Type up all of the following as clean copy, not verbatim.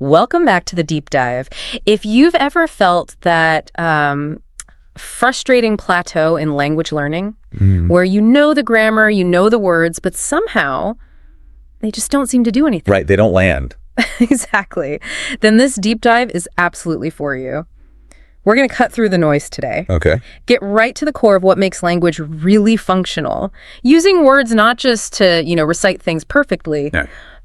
Welcome back to the deep dive. If you've ever felt that frustrating plateau in language learning, where you know the grammar, you know the words, but somehow they just don't seem to do anything. Right, they don't land. Exactly. Then this deep dive is absolutely for you. We're going to cut through the noise today. Okay. Get right to the core of what makes language really functional, using words not just to, recite things perfectly,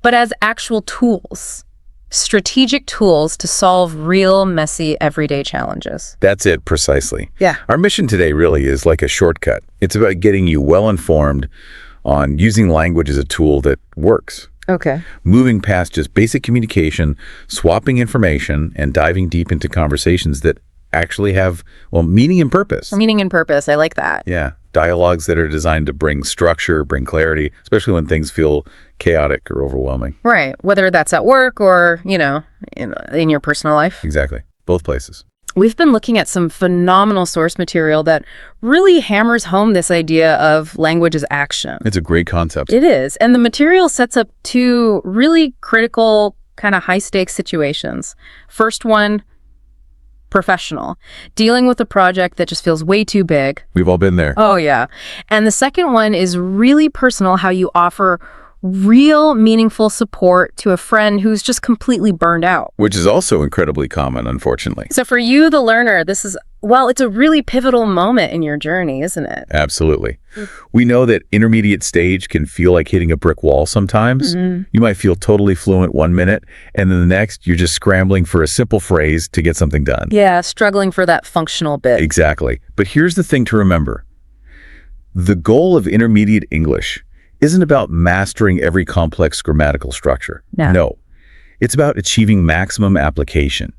but as actual tools. Strategic tools to solve real, messy, everyday challenges. That's it, precisely. Yeah. Our mission today really is like a shortcut. It's about getting you well-informed on using language as a tool that works. Okay. Moving past just basic communication, swapping information, and diving deep into conversations that actually have, meaning and purpose. Meaning and purpose. I like that. Yeah. Dialogues that are designed to bring structure, bring clarity, especially when things feel chaotic or overwhelming. Right. Whether that's at work or, in your personal life. Exactly. Both places. We've been looking at some phenomenal source material that really hammers home this idea of language as action. It's a great concept. It is. And the material sets up two really critical, kind of high-stakes situations. First one, professional, dealing with a project that just feels way too big. We've all been there. Oh, yeah. And the second one is really personal, how you offer real, meaningful support to a friend who's just completely burned out. Which is also incredibly common, unfortunately. So for you, the learner, this is, it's a really pivotal moment in your journey, isn't it? Absolutely. We know that intermediate stage can feel like hitting a brick wall sometimes. You might feel totally fluent 1 minute, and then the next, you're just scrambling for a simple phrase to get something done. Yeah, struggling for that functional bit. Exactly. But here's the thing to remember. The goal of intermediate English isn't about mastering every complex grammatical structure. No. It's about achieving maximum application,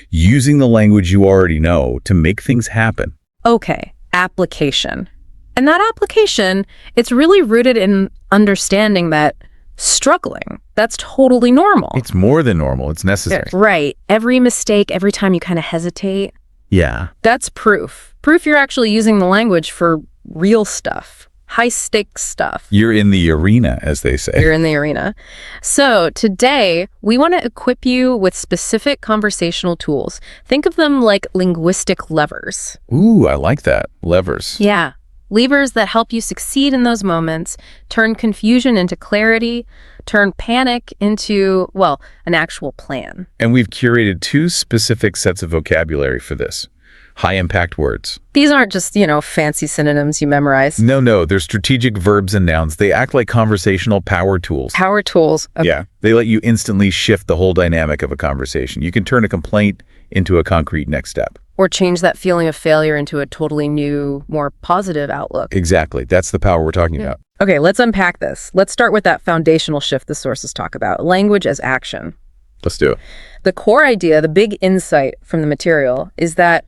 using the language you already know to make things happen. Okay, application. And that application, it's really rooted in understanding that struggling, that's totally normal. It's more than normal. It's necessary. Right. Every mistake, every time you kind of hesitate. Yeah. That's proof. Proof you're actually using the language for real stuff. High-stakes stuff. You're in the arena, as they say. You're in the arena. So today, we want to equip you with specific conversational tools. Think of them like linguistic levers. Ooh, I like that. Levers. Yeah. Levers that help you succeed in those moments, turn confusion into clarity, turn panic into, an actual plan. And we've curated 2 specific sets of vocabulary for this. High-impact words. These aren't just, fancy synonyms you memorize. No, they're strategic verbs and nouns. They act like conversational power tools. Power tools. Okay. Yeah, they let you instantly shift the whole dynamic of a conversation. You can turn a complaint into a concrete next step. Or change that feeling of failure into a totally new, more positive outlook. Exactly. That's the power we're talking about. Okay, let's unpack this. Let's start with that foundational shift the sources talk about, language as action. Let's do it. The core idea, the big insight from the material, is that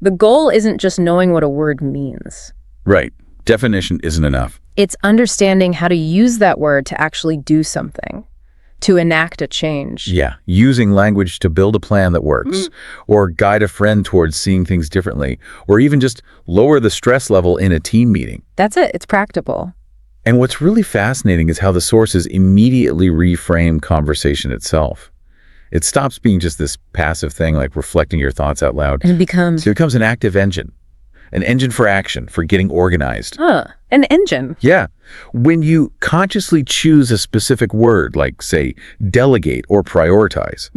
the goal isn't just knowing what a word means. Right. Definition isn't enough. It's understanding how to use that word to actually do something, to enact a change. Yeah. Using language to build a plan that works, or guide a friend towards seeing things differently, or even just lower the stress level in a team meeting. That's it. It's practical. And what's really fascinating is how the sources immediately reframe conversation itself. It stops being just this passive thing like reflecting your thoughts out loud. And it becomes an active engine. An engine for action, for getting organized. An engine. Yeah. When you consciously choose a specific word, like, say, delegate or prioritize,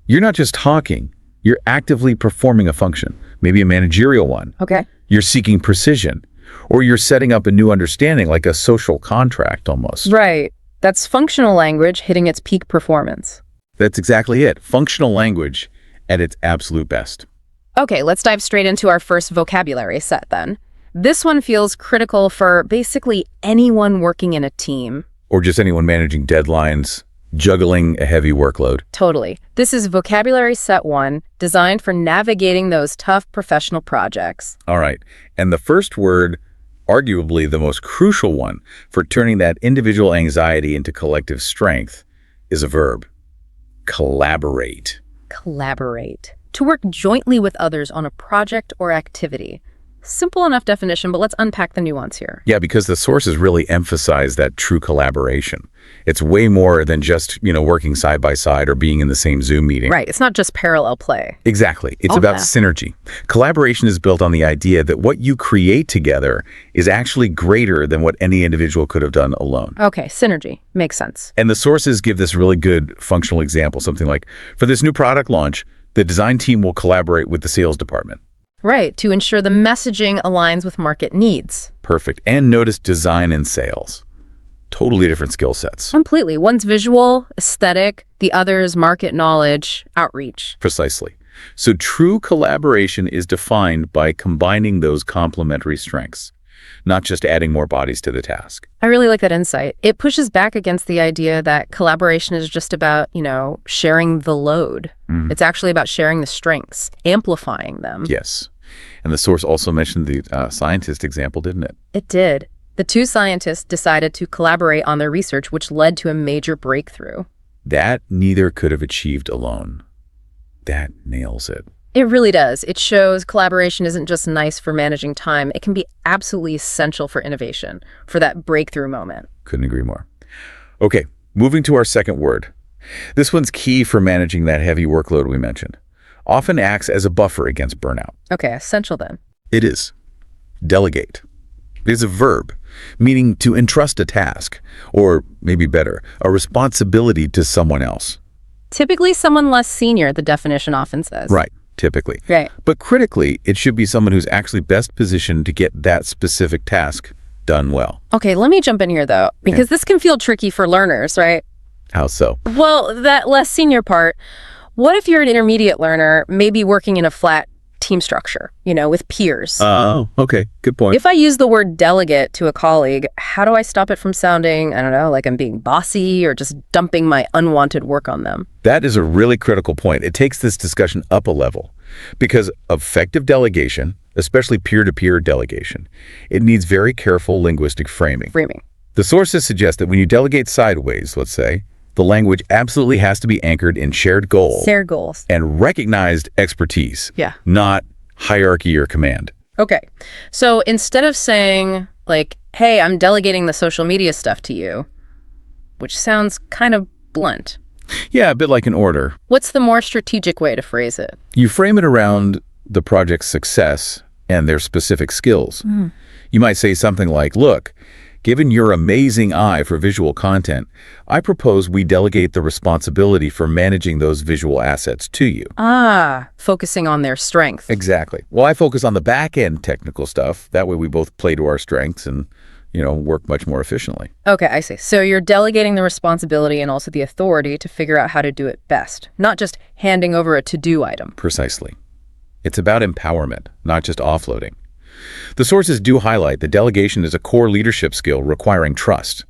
you're not just talking. You're actively performing a function, maybe a managerial one. Okay. You're seeking precision, or you're setting up a new understanding, like a social contract almost. Right. That's functional language hitting its peak performance. That's exactly it. Functional language at its absolute best. Okay, let's dive straight into our first vocabulary set then. This one feels critical for basically anyone working in a team. Or just anyone managing deadlines, juggling a heavy workload. Totally. This is vocabulary set 1, designed for navigating those tough professional projects. All right. And the first word, arguably the most crucial one for turning that individual anxiety into collective strength, is a verb. Collaborate. Collaborate. To work jointly with others on a project or activity. Simple enough definition, but let's unpack the nuance here. Yeah, because the sources really emphasize that true collaboration. It's way more than just, working side by side or being in the same Zoom meeting. Right. It's not just parallel play. Exactly. It's about synergy. Collaboration is built on the idea that what you create together is actually greater than what any individual could have done alone. Okay, synergy. Makes sense. And the sources give this really good functional example, something like, for this new product launch, the design team will collaborate with the sales department. Right, to ensure the messaging aligns with market needs. Perfect. And notice design and sales. Totally different skill sets. Completely. One's visual, aesthetic, the other's market knowledge, outreach. Precisely. So true collaboration is defined by combining those complementary strengths, not just adding more bodies to the task. I really like that insight. It pushes back against the idea that collaboration is just about, sharing the load. It's actually about sharing the strengths, amplifying them. Yes. And the source also mentioned the scientist example, didn't it? It did. The two scientists decided to collaborate on their research, which led to a major breakthrough. That neither could have achieved alone. That nails it. It really does. It shows collaboration isn't just nice for managing time. It can be absolutely essential for innovation, for that breakthrough moment. Couldn't agree more. Okay, moving to our second word. This one's key for managing that heavy workload we mentioned. Often acts as a buffer against burnout. Okay, essential then. It is. Delegate. It is a verb, meaning to entrust a task, or maybe better, a responsibility to someone else. Typically someone less senior, the definition often says. Right, typically. Right. But critically, it should be someone who's actually best positioned to get that specific task done well. Okay, let me jump in here though, because this can feel tricky for learners, right? How so? Well, that less senior part. What if you're an intermediate learner, maybe working in a flat team structure, with peers? Oh, okay. Good point. If I use the word delegate to a colleague, how do I stop it from sounding, I don't know, like I'm being bossy or just dumping my unwanted work on them? That is a really critical point. It takes this discussion up a level because effective delegation, especially peer-to-peer delegation, it needs very careful linguistic framing. The sources suggest that when you delegate sideways, let's say, the language absolutely has to be anchored in shared goals. Shared goals. And recognized expertise. Yeah. Not hierarchy or command. Okay. So instead of saying, like, hey, I'm delegating the social media stuff to you, which sounds kind of blunt. Yeah, a bit like an order. What's the more strategic way to phrase it? You frame it around the project's success and their specific skills. You might say something like, look, given your amazing eye for visual content, I propose we delegate the responsibility for managing those visual assets to you. Focusing on their strength. Exactly. Well, I focus on the back-end technical stuff. That way we both play to our strengths and, work much more efficiently. Okay, I see. So you're delegating the responsibility and also the authority to figure out how to do it best, not just handing over a to-do item. Precisely. It's about empowerment, not just offloading. The sources do highlight that delegation is a core leadership skill requiring trust.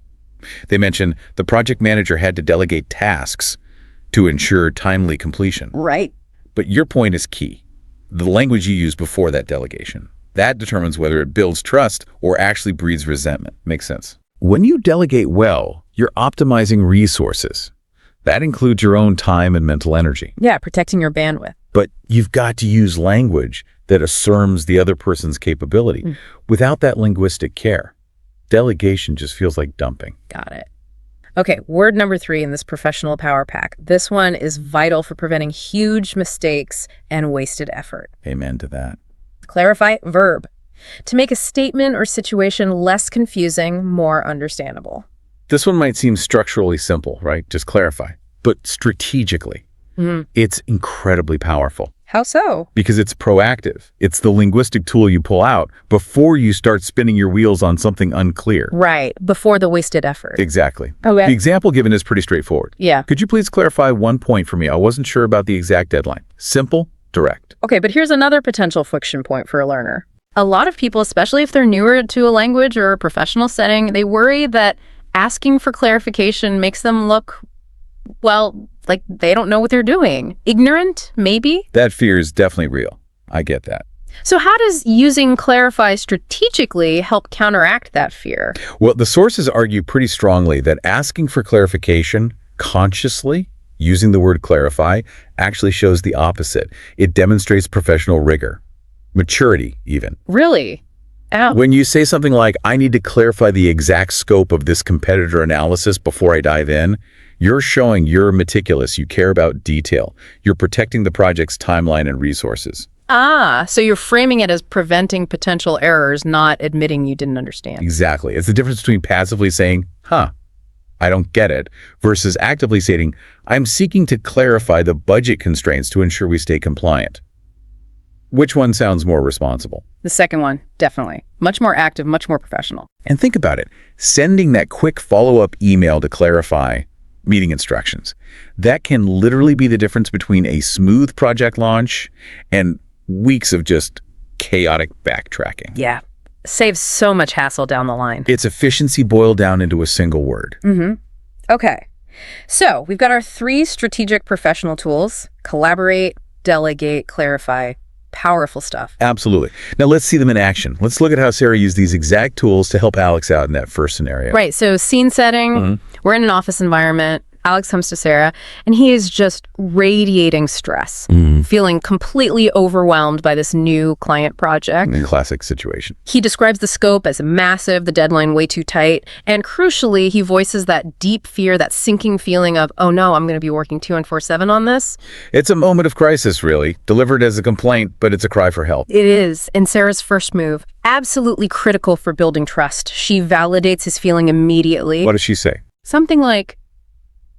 They mention the project manager had to delegate tasks to ensure timely completion. Right. But your point is key. The language you use before that delegation. That determines whether it builds trust or actually breeds resentment. Makes sense. When you delegate well, you're optimizing resources. That includes your own time and mental energy. Yeah, protecting your bandwidth. But you've got to use language that affirms the other person's capability. Without that linguistic care, delegation just feels like dumping. Got it. Okay, word number 3 in this professional power pack. This one is vital for preventing huge mistakes and wasted effort. Amen to that. Clarify, verb. To make a statement or situation less confusing, more understandable. This one might seem structurally simple, right? Just clarify. But strategically, it's incredibly powerful. How so? Because it's proactive. It's the linguistic tool you pull out before you start spinning your wheels on something unclear. Right, before the wasted effort. Exactly. Okay. The example given is pretty straightforward. Yeah. Could you please clarify one point for me? I wasn't sure about the exact deadline. Simple, direct. Okay, but here's another potential friction point for a learner. A lot of people, especially if they're newer to a language or a professional setting, they worry that asking for clarification makes them look, well, like they don't know what they're doing. Ignorant, maybe? That fear is definitely real. I get that. So how does using clarify strategically help counteract that fear? Well, the sources argue pretty strongly that asking for clarification consciously, using the word clarify, actually shows the opposite. It demonstrates professional rigor. Maturity, even. Really? Ow. When you say something like, I need to clarify the exact scope of this competitor analysis before I dive in, you're showing you're meticulous, you care about detail. You're protecting the project's timeline and resources. Ah, so you're framing it as preventing potential errors, not admitting you didn't understand. Exactly. It's the difference between passively saying, I don't get it, versus actively stating, I'm seeking to clarify the budget constraints to ensure we stay compliant. Which one sounds more responsible? The second one, definitely. Much more active, much more professional. And think about it. Sending that quick follow-up email to clarify meeting instructions. That can literally be the difference between a smooth project launch and weeks of just chaotic backtracking. Yeah. Saves so much hassle down the line. It's efficiency boiled down into a single word. Okay. So we've got our 3 strategic professional tools: collaborate, delegate, clarify. Powerful stuff. Absolutely. Now let's see them in action. Let's look at how Sarah used these exact tools to help Alex out in that first scenario. Right. So scene setting, we're in an office environment. Alex comes to Sarah, and he is just radiating stress, feeling completely overwhelmed by this new client project. Classic situation. He describes the scope as massive, the deadline way too tight, and crucially, he voices that deep fear, that sinking feeling of, oh no, I'm going to be working 24/7 on this. It's a moment of crisis, really, delivered as a complaint, but it's a cry for help. It is. And Sarah's first move, absolutely critical for building trust. She validates his feeling immediately. What does she say? Something like,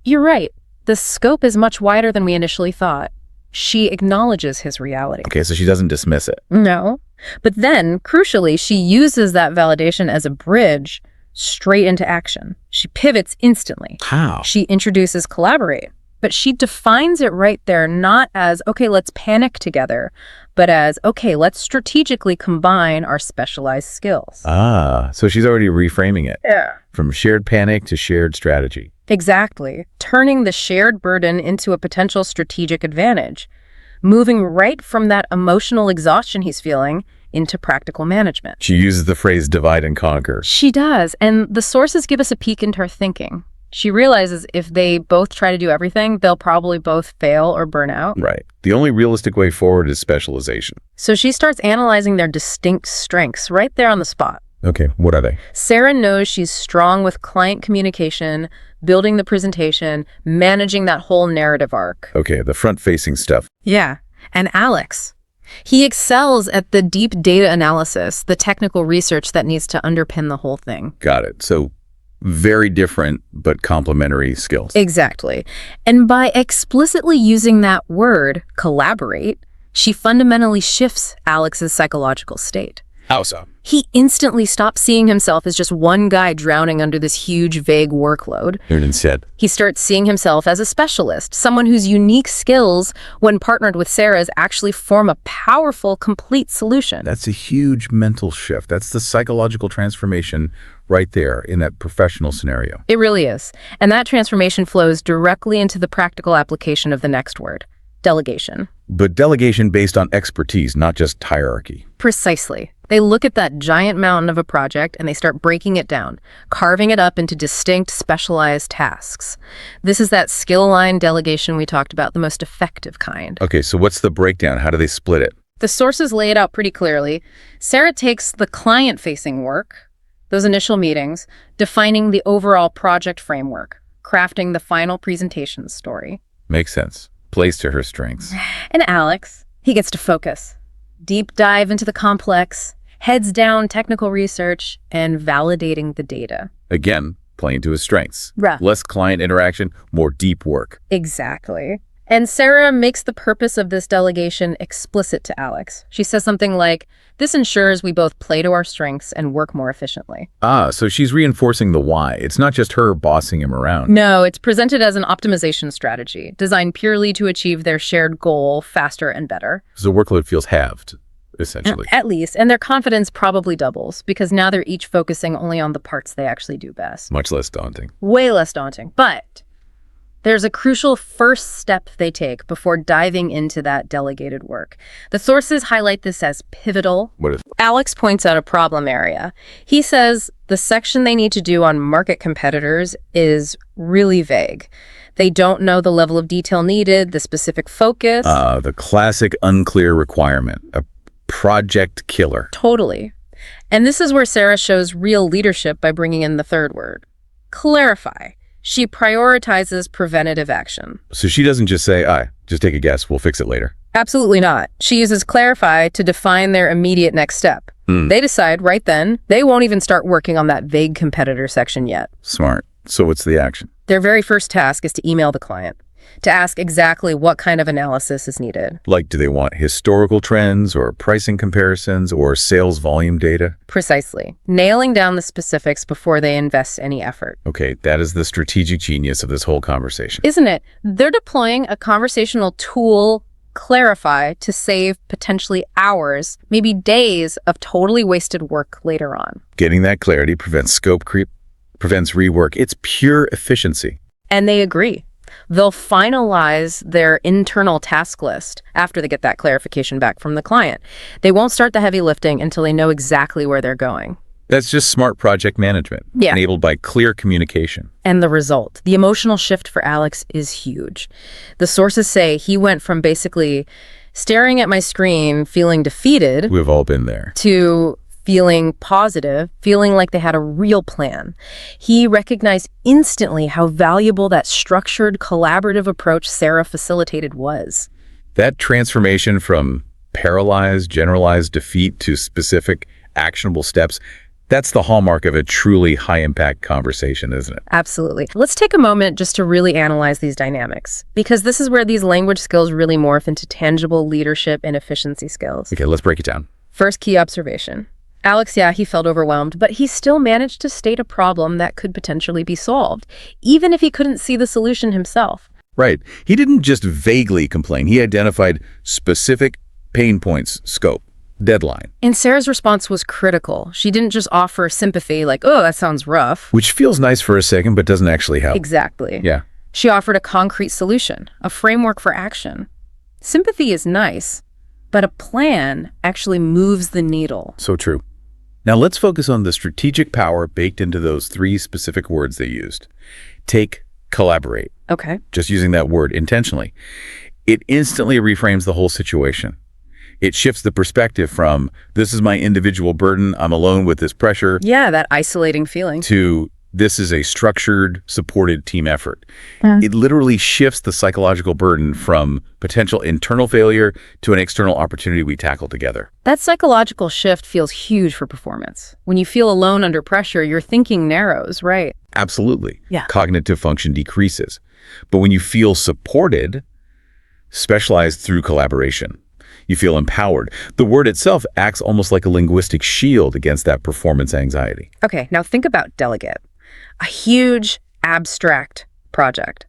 you're right. The scope is much wider than we initially thought. She acknowledges his reality. Okay, so she doesn't dismiss it. No. But then, crucially, she uses that validation as a bridge straight into action. She pivots instantly. How? She introduces collaborate. But she defines it right there, not as, okay, let's panic together, but as, okay, let's strategically combine our specialized skills. Ah, so she's already reframing it. Yeah. From shared panic to shared strategy. Exactly. Turning the shared burden into a potential strategic advantage. Moving right from that emotional exhaustion he's feeling into practical management. She uses the phrase divide and conquer. She does. And the sources give us a peek into her thinking. She realizes if they both try to do everything, they'll probably both fail or burn out. Right. The only realistic way forward is specialization. So she starts analyzing their distinct strengths right there on the spot. Okay, what are they? Sarah knows she's strong with client communication, building the presentation, managing that whole narrative arc. Okay, the front-facing stuff. Yeah. And Alex, he excels at the deep data analysis, the technical research that needs to underpin the whole thing. Got it. So very different but complementary skills. Exactly. And by explicitly using that word, collaborate, she fundamentally shifts Alex's psychological state. How so? He instantly stops seeing himself as just one guy drowning under this huge, vague workload. And instead, he starts seeing himself as a specialist, someone whose unique skills, when partnered with Sarah's, actually form a powerful, complete solution. That's a huge mental shift. That's the psychological transformation right there in that professional scenario. It really is. And that transformation flows directly into the practical application of the next word, delegation. But delegation based on expertise, not just hierarchy. Precisely. They look at that giant mountain of a project and they start breaking it down, carving it up into distinct, specialized tasks. This is that skill-aligned delegation we talked about, the most effective kind. Okay, so what's the breakdown? How do they split it? The sources lay it out pretty clearly. Sarah takes the client-facing work, those initial meetings, defining the overall project framework, crafting the final presentation story. Makes sense. Plays to her strengths. And Alex, he gets to focus. Deep dive into the complex, heads down technical research, and validating the data. Again, playing to his strengths. Right. Less client interaction, more deep work. Exactly. And Sarah makes the purpose of this delegation explicit to Alex. She says something like, this ensures we both play to our strengths and work more efficiently. Ah, so she's reinforcing the why. It's not just her bossing him around. No, it's presented as an optimization strategy, designed purely to achieve their shared goal faster and better. So the workload feels halved, essentially. At least, and their confidence probably doubles, because now they're each focusing only on the parts they actually do best. Much less daunting. Way less daunting, but there's a crucial first step they take before diving into that delegated work. The sources highlight this as pivotal. What is? Alex points out a problem area. He says the section they need to do on market competitors is really vague. They don't know the level of detail needed, the specific focus. The classic unclear requirement. A project killer. Totally. And this is where Sarah shows real leadership by bringing in the third word. Clarify. She prioritizes preventative action. So she doesn't just say, just take a guess, we'll fix it later. Absolutely not. She uses clarify to define their immediate next step. They decide right then they won't even start working on that vague competitor section yet. Smart. So what's the action? Their very first task is to email the client, to ask exactly what kind of analysis is needed. Like, do they want historical trends or pricing comparisons or sales volume data? Precisely. Nailing down the specifics before they invest any effort. Okay, that is the strategic genius of this whole conversation. Isn't it? They're deploying a conversational tool, Clarify, to save potentially hours, maybe days of totally wasted work later on. Getting that clarity prevents scope creep, prevents rework. It's pure efficiency. And they agree. They'll finalize their internal task list after they get that clarification back from the client. They won't start the heavy lifting until they know exactly where they're going. That's just smart project management, enabled by clear communication. And the result, the emotional shift for Alex is huge. The sources say he went from basically staring at my screen, feeling defeated. We've all been there. To feeling positive, feeling like they had a real plan. He recognized instantly how valuable that structured, collaborative approach Sarah facilitated was. That transformation from paralyzed, generalized defeat to specific, actionable steps, that's the hallmark of a truly high-impact conversation, isn't it? Absolutely. Let's take a moment just to really analyze these dynamics, because this is where these language skills really morph into tangible leadership and efficiency skills. Okay, let's break it down. First key observation. Alex, he felt overwhelmed, but he still managed to state a problem that could potentially be solved, even if he couldn't see the solution himself. Right. He didn't just vaguely complain. He identified specific pain points, scope, deadline. And Sarah's response was critical. She didn't just offer sympathy like, oh, that sounds rough. Which feels nice for a second, but doesn't actually help. Exactly. Yeah. She offered a concrete solution, a framework for action. Sympathy is nice, but a plan actually moves the needle. So true. Now let's focus on the strategic power baked into those three specific words they used. Take, collaborate. Okay. Just using that word intentionally. It instantly reframes the whole situation. It shifts the perspective from, this is my individual burden, I'm alone with this pressure. Yeah, that isolating feeling. To, this is a structured, supported team effort. It literally shifts the psychological burden from potential internal failure to an external opportunity we tackle together. That psychological shift feels huge for performance. When you feel alone under pressure, your thinking narrows, right? Absolutely. Yeah. Cognitive function decreases. But when you feel supported, specialized through collaboration, you feel empowered. The word itself acts almost like a linguistic shield against that performance anxiety. Okay, now think about delegate. A huge, abstract project.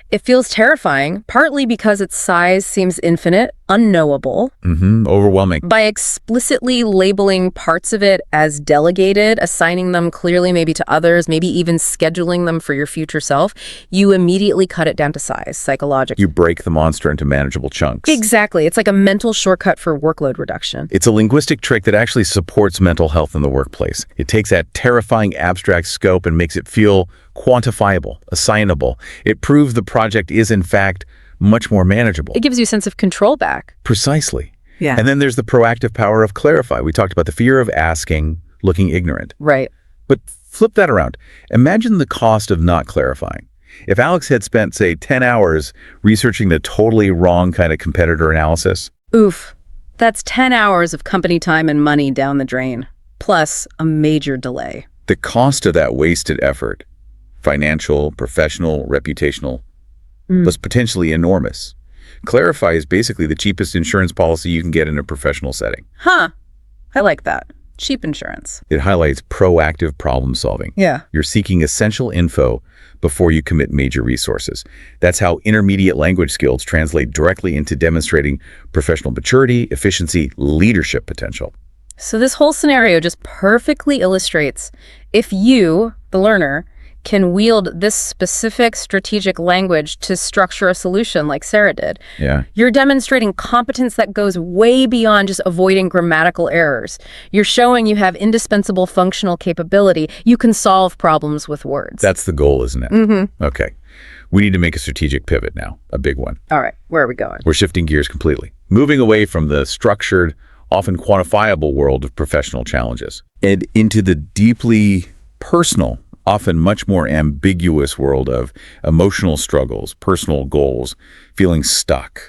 It feels terrifying, partly because its size seems infinite, unknowable. Overwhelming. By explicitly labeling parts of it as delegated, assigning them clearly maybe to others, maybe even scheduling them for your future self, you immediately cut it down to size, psychologically. You break the monster into manageable chunks. Exactly. It's like a mental shortcut for workload reduction. It's a linguistic trick that actually supports mental health in the workplace. It takes that terrifying abstract scope and makes it feel quantifiable, assignable. It proves the project is, in fact, much more manageable. It gives you a sense of control back. Precisely. Yeah. And then there's the proactive power of clarify. We talked about the fear of asking, looking ignorant. Right. But flip that around. Imagine the cost of not clarifying. If Alex had spent, say, 10 hours researching the totally wrong kind of competitor analysis. Oof. That's 10 hours of company time and money down the drain, plus a major delay. The cost of that wasted effort, financial, professional, reputational, was potentially enormous. Clarify is basically the cheapest insurance policy you can get in a professional setting. Huh. I like that. Cheap insurance. It highlights proactive problem solving. Yeah. You're seeking essential info before you commit major resources. That's how intermediate language skills translate directly into demonstrating professional maturity, efficiency, leadership potential. So this whole scenario just perfectly illustrates if you, the learner, can wield this specific strategic language to structure a solution like Sarah did. Yeah. You're demonstrating competence that goes way beyond just avoiding grammatical errors. You're showing you have indispensable functional capability. You can solve problems with words. That's the goal, isn't it? Okay. We need to make a strategic pivot now, a big one. All right, where are we going? We're shifting gears completely, moving away from the structured, often quantifiable world of professional challenges, and into the deeply personal, often much more ambiguous world of emotional struggles, personal goals, feeling stuck.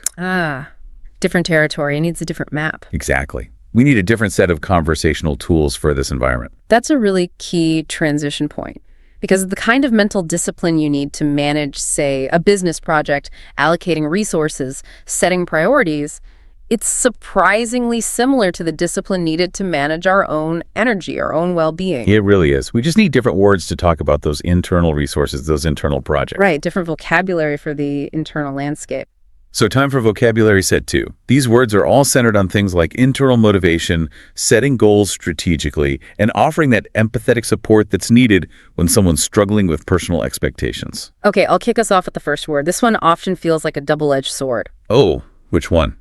Different territory. It needs a different map. Exactly. We need a different set of conversational tools for this environment. That's a really key transition point, because the kind of mental discipline you need to manage, say, a business project, allocating resources, setting priorities, it's surprisingly similar to the discipline needed to manage our own energy, our own well-being. It really is. We just need different words to talk about those internal resources, those internal projects. Right, different vocabulary for the internal landscape. So time for vocabulary set 2. These words are all centered on things like internal motivation, setting goals strategically, and offering that empathetic support that's needed when someone's struggling with personal expectations. Okay, I'll kick us off with the first word. This one often feels like a double-edged sword. Oh, which one?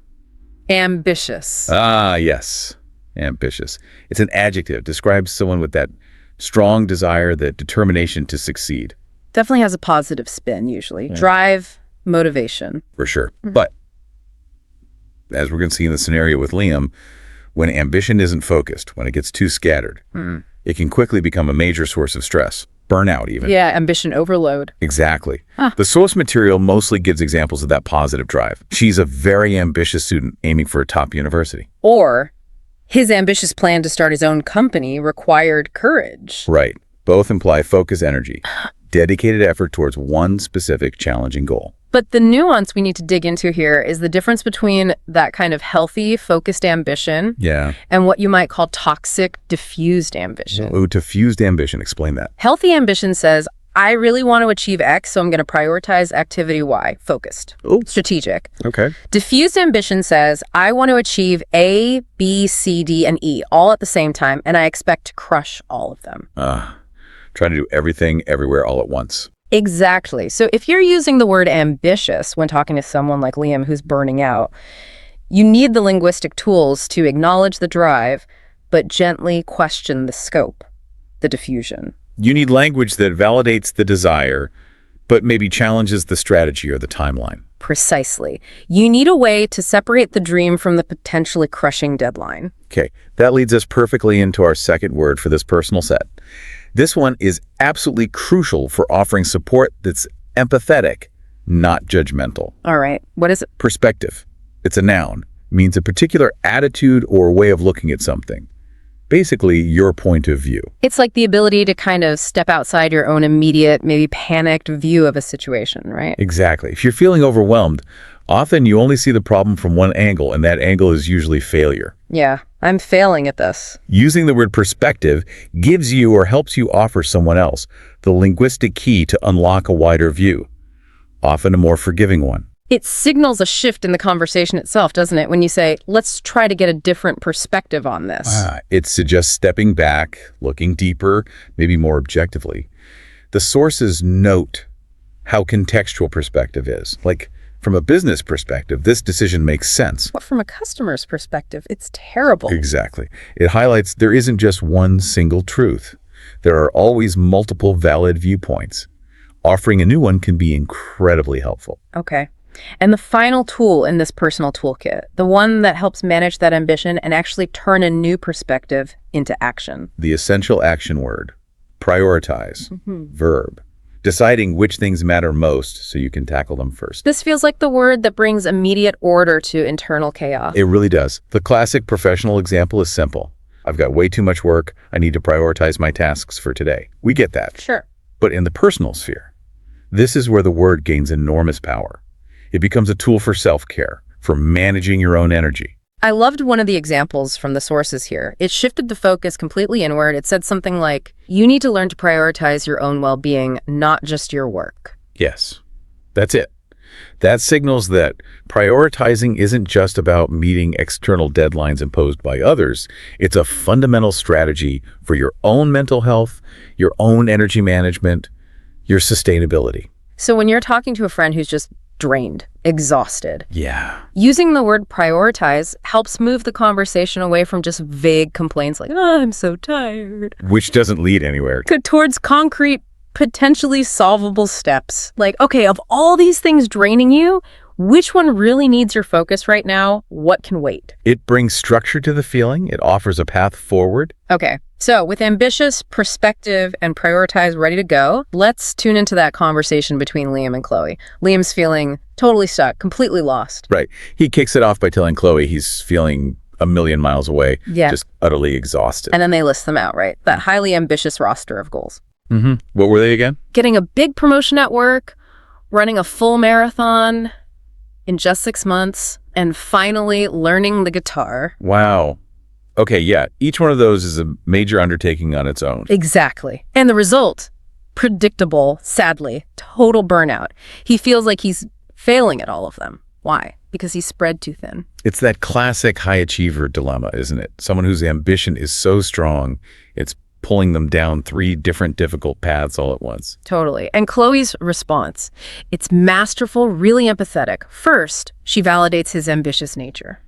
Ambitious. Ah, yes. Ambitious. It's an adjective. Describes someone with that strong desire, that determination to succeed. Definitely has a positive spin, usually. Yeah. Drive, motivation. For sure. But as we're going to see in the scenario with Liam, when ambition isn't focused, when it gets too scattered, it can quickly become a major source of stress. Burnout, even. Yeah, ambition overload. Exactly. The source material mostly gives examples of that positive drive. She's a very ambitious student aiming for a top university. Or his ambitious plan to start his own company required courage. Right. Both imply focused energy, dedicated effort towards one specific challenging goal. But the nuance we need to dig into here is the difference between that kind of healthy, focused ambition and what you might call toxic, diffused ambition. Oh, diffused ambition. Explain that. Healthy ambition says, I really want to achieve X, so I'm going to prioritize activity Y. Focused. Ooh. Strategic. Okay. Diffused ambition says, I want to achieve A, B, C, D, and E all at the same time, and I expect to crush all of them. Trying to do everything, everywhere, all at once. Exactly. So if you're using the word ambitious when talking to someone like Liam who's burning out, you need the linguistic tools to acknowledge the drive, but gently question the scope, the diffusion. You need language that validates the desire, but maybe challenges the strategy or the timeline. Precisely. You need a way to separate the dream from the potentially crushing deadline. Okay, that leads us perfectly into our second word for this personal set. This one is absolutely crucial for offering support that's empathetic, not judgmental. All right. What is it? Perspective. It's a noun. Means a particular attitude or way of looking at something. Basically, your point of view. It's like the ability to kind of step outside your own immediate, maybe panicked view of a situation, right? Exactly. If you're feeling overwhelmed, often you only see the problem from one angle, and that angle is usually failure. Yeah, I'm failing at this. Using the word perspective gives you or helps you offer someone else the linguistic key to unlock a wider view, often a more forgiving one. It signals a shift in the conversation itself, doesn't it? When you say, let's try to get a different perspective on this. It suggests stepping back, looking deeper, maybe more objectively. The sources note how contextual perspective is. Like, from a business perspective, this decision makes sense. But from a customer's perspective, it's terrible. Exactly. It highlights there isn't just one single truth. There are always multiple valid viewpoints. Offering a new one can be incredibly helpful. Okay. And the final tool in this personal toolkit, the one that helps manage that ambition and actually turn a new perspective into action. The essential action word. Prioritize. Verb. Deciding which things matter most so you can tackle them first. This feels like the word that brings immediate order to internal chaos. It really does. The classic professional example is simple. I've got way too much work. I need to prioritize my tasks for today. We get that. Sure. But in the personal sphere, this is where the word gains enormous power. It becomes a tool for self-care, for managing your own energy. I loved one of the examples from the sources here. It shifted the focus completely inward. It said something like, you need to learn to prioritize your own well-being, not just your work. Yes, that's it. That signals that prioritizing isn't just about meeting external deadlines imposed by others. It's a fundamental strategy for your own mental health, your own energy management, your sustainability. So when you're talking to a friend who's just drained, exhausted. Yeah. Using the word prioritize helps move the conversation away from just vague complaints like, oh, I'm so tired. Which doesn't lead anywhere. Towards concrete, potentially solvable steps. Like, okay, of all these things draining you, Which one really needs your focus right now? What can wait? It brings structure to the feeling. It offers a path forward. Okay, so with ambitious, perspective, and prioritize ready to go, let's tune into that conversation between Liam and Chloe. Liam's feeling totally stuck, completely lost. Right. He kicks it off by telling Chloe he's feeling a million miles away, just utterly exhausted. And then they list them out, right? That highly ambitious roster of goals. Mm-hmm. What were they again? Getting a big promotion at work, running a full marathon in just 6 months, and finally learning the guitar. Wow. Okay, yeah. Each one of those is a major undertaking on its own. Exactly. And the result? Predictable, sadly. Total burnout. He feels like he's failing at all of them. Why? Because he's spread too thin. It's that classic high achiever dilemma, isn't it? Someone whose ambition is so strong, it's pulling them down 3 different difficult paths all at once. Totally. And Chloe's response, it's masterful, really empathetic. First, she validates his ambitious nature.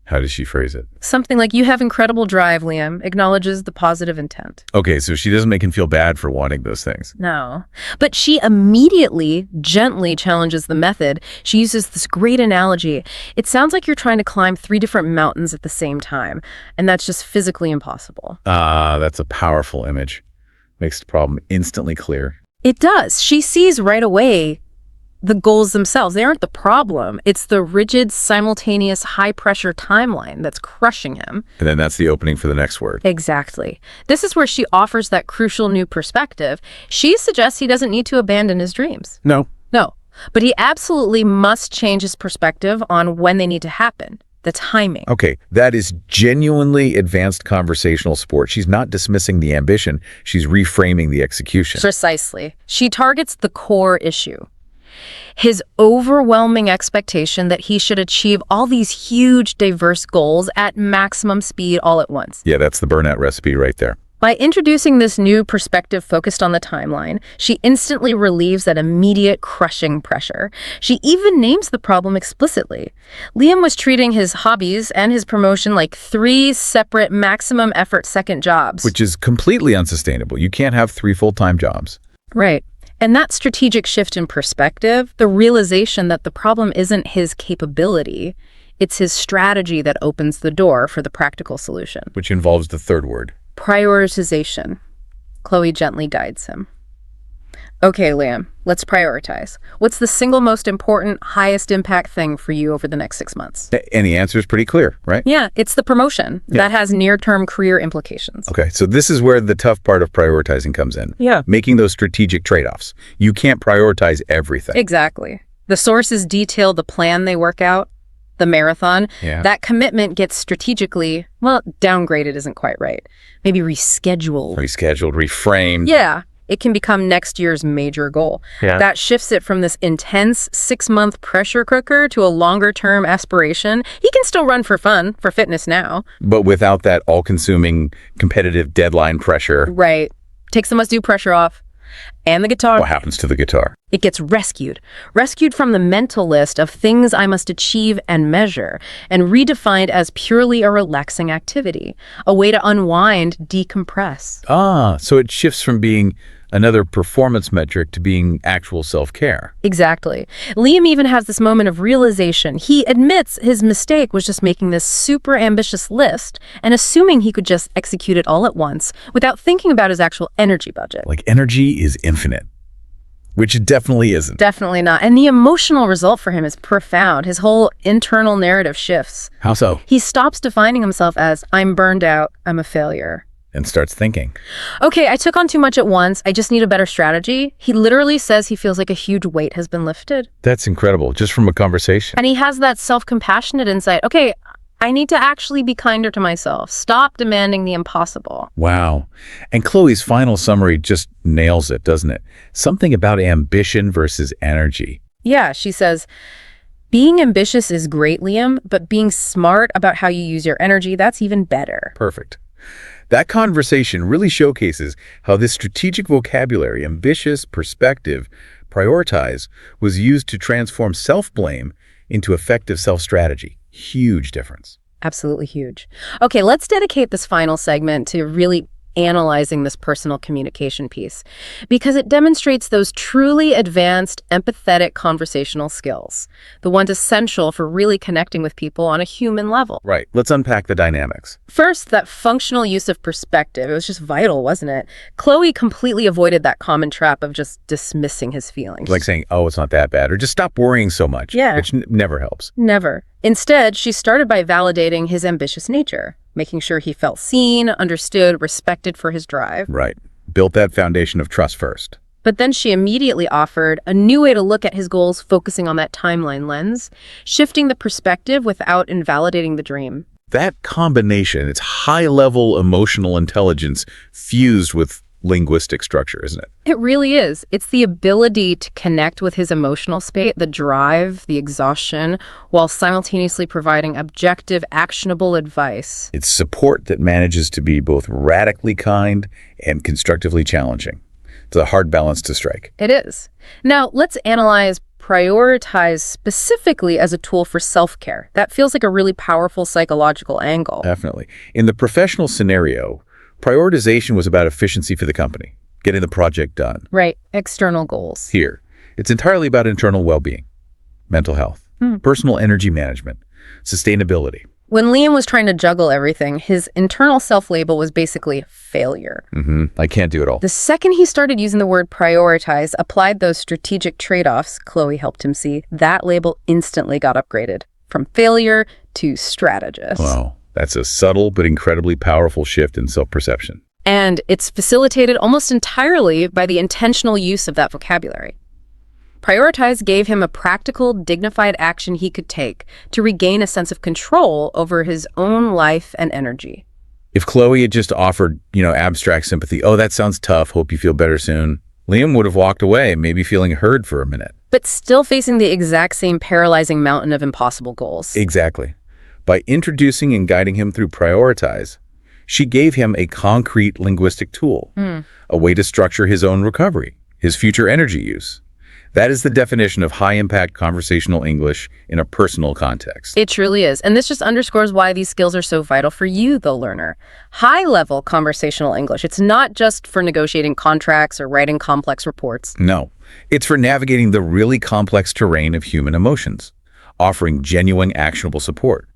How does she phrase it? Something like, you have incredible drive, Liam, acknowledges the positive intent. Okay, so she doesn't make him feel bad for wanting those things. No. But she immediately, gently challenges the method. She uses this great analogy. It sounds like you're trying to climb 3 different mountains at the same time, and that's just physically impossible. That's a powerful image. Makes the problem instantly clear. It does. She sees right away the goals themselves. They aren't the problem. It's the rigid, simultaneous, high-pressure timeline that's crushing him. And then that's the opening for the next word. Exactly. This is where she offers that crucial new perspective. She suggests he doesn't need to abandon his dreams. No. But he absolutely must change his perspective on when they need to happen. The timing. Okay, that is genuinely advanced conversational support. She's not dismissing the ambition. She's reframing the execution. Precisely. She targets the core issue. His overwhelming expectation that he should achieve all these huge, diverse goals at maximum speed all at once. Yeah, that's the burnout recipe right there. By introducing this new perspective focused on the timeline, she instantly relieves that immediate crushing pressure. She even names the problem explicitly. Liam was treating his hobbies and his promotion like 3 separate maximum effort second jobs. Which is completely unsustainable. You can't have 3 full-time jobs. Right. And that strategic shift in perspective, the realization that the problem isn't his capability, it's his strategy that opens the door for the practical solution. Which involves the third word. Prioritization. Chloe gently guides him. Okay, Liam, let's prioritize. What's the single most important, highest impact thing for you over the next 6 months? And the answer is pretty clear, right? Yeah, it's the promotion. That has near-term career implications. Okay, so this is where the tough part of prioritizing comes in. Yeah. Making those strategic trade-offs. You can't prioritize everything. Exactly. The sources detail the plan they work out, the marathon. Yeah. That commitment gets strategically, downgraded isn't quite right. Maybe rescheduled. Reframed. Yeah. It can become next year's major goal. Yeah. That shifts it from this intense 6-month pressure cooker to a longer-term aspiration. He can still run for fun, for fitness now. But without that all-consuming competitive deadline pressure. Right. Takes the must-do pressure off. And the guitar. What happens to the guitar? It gets rescued. Rescued from the mental list of things I must achieve and measure, and redefined as purely a relaxing activity, a way to unwind, decompress. So it shifts from being another performance metric to being actual self-care. Exactly. Liam even has this moment of realization. He admits his mistake was just making this super ambitious list and assuming he could just execute it all at once without thinking about his actual energy budget. Like energy is infinite, which it definitely isn't. Definitely not. And the emotional result for him is profound. His whole internal narrative shifts. How so? He stops defining himself as, I'm burned out, I'm a failure. And starts thinking. Okay, I took on too much at once. I just need a better strategy. He literally says he feels like a huge weight has been lifted. That's incredible, just from a conversation. And he has that self-compassionate insight. Okay, I need to actually be kinder to myself. Stop demanding the impossible. Wow. And Chloe's final summary just nails it, doesn't it? Something about ambition versus energy. Yeah, she says, being ambitious is great, Liam, but being smart about how you use your energy, that's even better. Perfect. That conversation really showcases how this strategic vocabulary, ambitious, perspective, prioritize, was used to transform self-blame into effective self-strategy. Huge difference. Absolutely huge. Okay, let's dedicate this final segment to really analyzing this personal communication piece because it demonstrates those truly advanced, empathetic conversational skills, the ones essential for really connecting with people on a human level. Right. Let's unpack the dynamics. First, that functional use of perspective. It was just vital, wasn't it? Chloe completely avoided that common trap of just dismissing his feelings. Like saying, oh, it's not that bad, or just stop worrying so much, which never helps. Never. Instead, she started by validating his ambitious nature, making sure he felt seen, understood, respected for his drive. Right. Built that foundation of trust first. But then she immediately offered a new way to look at his goals, focusing on that timeline lens, shifting the perspective without invalidating the dream. That combination, it's high-level emotional intelligence fused with linguistic structure, isn't it? It really is. It's the ability to connect with his emotional state, the drive, the exhaustion, while simultaneously providing objective, actionable advice. It's support that manages to be both radically kind and constructively challenging. It's a hard balance to strike. It is. Now, let's analyze prioritize specifically as a tool for self-care. That feels like a really powerful psychological angle. Definitely. In the professional scenario, prioritization was about efficiency for the company, getting the project done. Right. External goals. Here, it's entirely about internal well-being, mental health, personal energy management, sustainability. When Liam was trying to juggle everything, his internal self-label was basically failure. I can't do it all. The second he started using the word prioritize, applied those strategic trade-offs Chloe helped him see, that label instantly got upgraded from failure to strategist. Wow. That's a subtle but incredibly powerful shift in self-perception. And it's facilitated almost entirely by the intentional use of that vocabulary. Prioritize gave him a practical, dignified action he could take to regain a sense of control over his own life and energy. If Chloe had just offered, abstract sympathy, oh, that sounds tough, hope you feel better soon, Liam would have walked away, maybe feeling heard for a minute. But still facing the exact same paralyzing mountain of impossible goals. Exactly. By introducing and guiding him through Prioritize, she gave him a concrete linguistic tool, a way to structure his own recovery, his future energy use. That is the definition of high-impact conversational English in a personal context. It truly is. And this just underscores why these skills are so vital for you, the learner. High-level conversational English. It's not just for negotiating contracts or writing complex reports. No. It's for navigating the really complex terrain of human emotions, offering genuine, actionable support,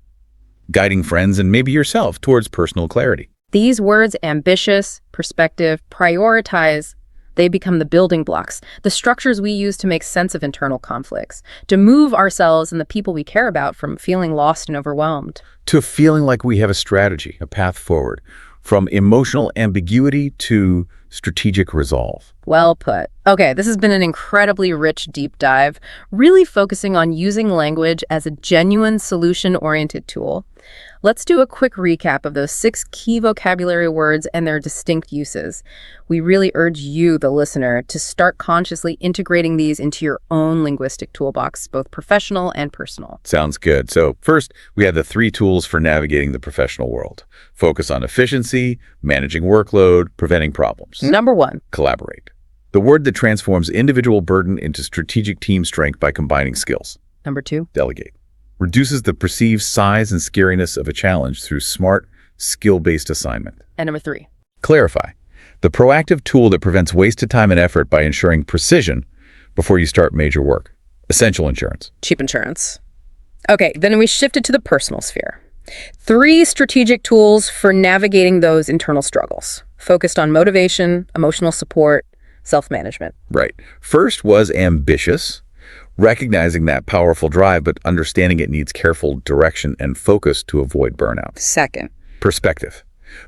guiding friends and maybe yourself towards personal clarity. These words, ambitious, perspective, prioritize, they become the building blocks, the structures we use to make sense of internal conflicts, to move ourselves and the people we care about from feeling lost and overwhelmed. To feeling like we have a strategy, a path forward, from emotional ambiguity to strategic resolve. Well put. Okay, this has been an incredibly rich deep dive, really focusing on using language as a genuine solution-oriented tool. Let's do a quick recap of those 6 key vocabulary words and their distinct uses. We really urge you, the listener, to start consciously integrating these into your own linguistic toolbox, both professional and personal. Sounds good. So first, we have the 3 tools for navigating the professional world. Focus on efficiency, managing workload, preventing problems. Number 1. Collaborate. The word that transforms individual burden into strategic team strength by combining skills. Number 2. Delegate. Reduces the perceived size and scariness of a challenge through smart, skill-based assignment. And number 3. Clarify. The proactive tool that prevents wasted time and effort by ensuring precision before you start major work. Essential insurance. Cheap insurance. Okay, then we shifted to the personal sphere. 3 strategic tools for navigating those internal struggles, focused on motivation, emotional support, self-management. Right. First was ambitious, recognizing that powerful drive, but understanding it needs careful direction and focus to avoid burnout. Second. Perspective.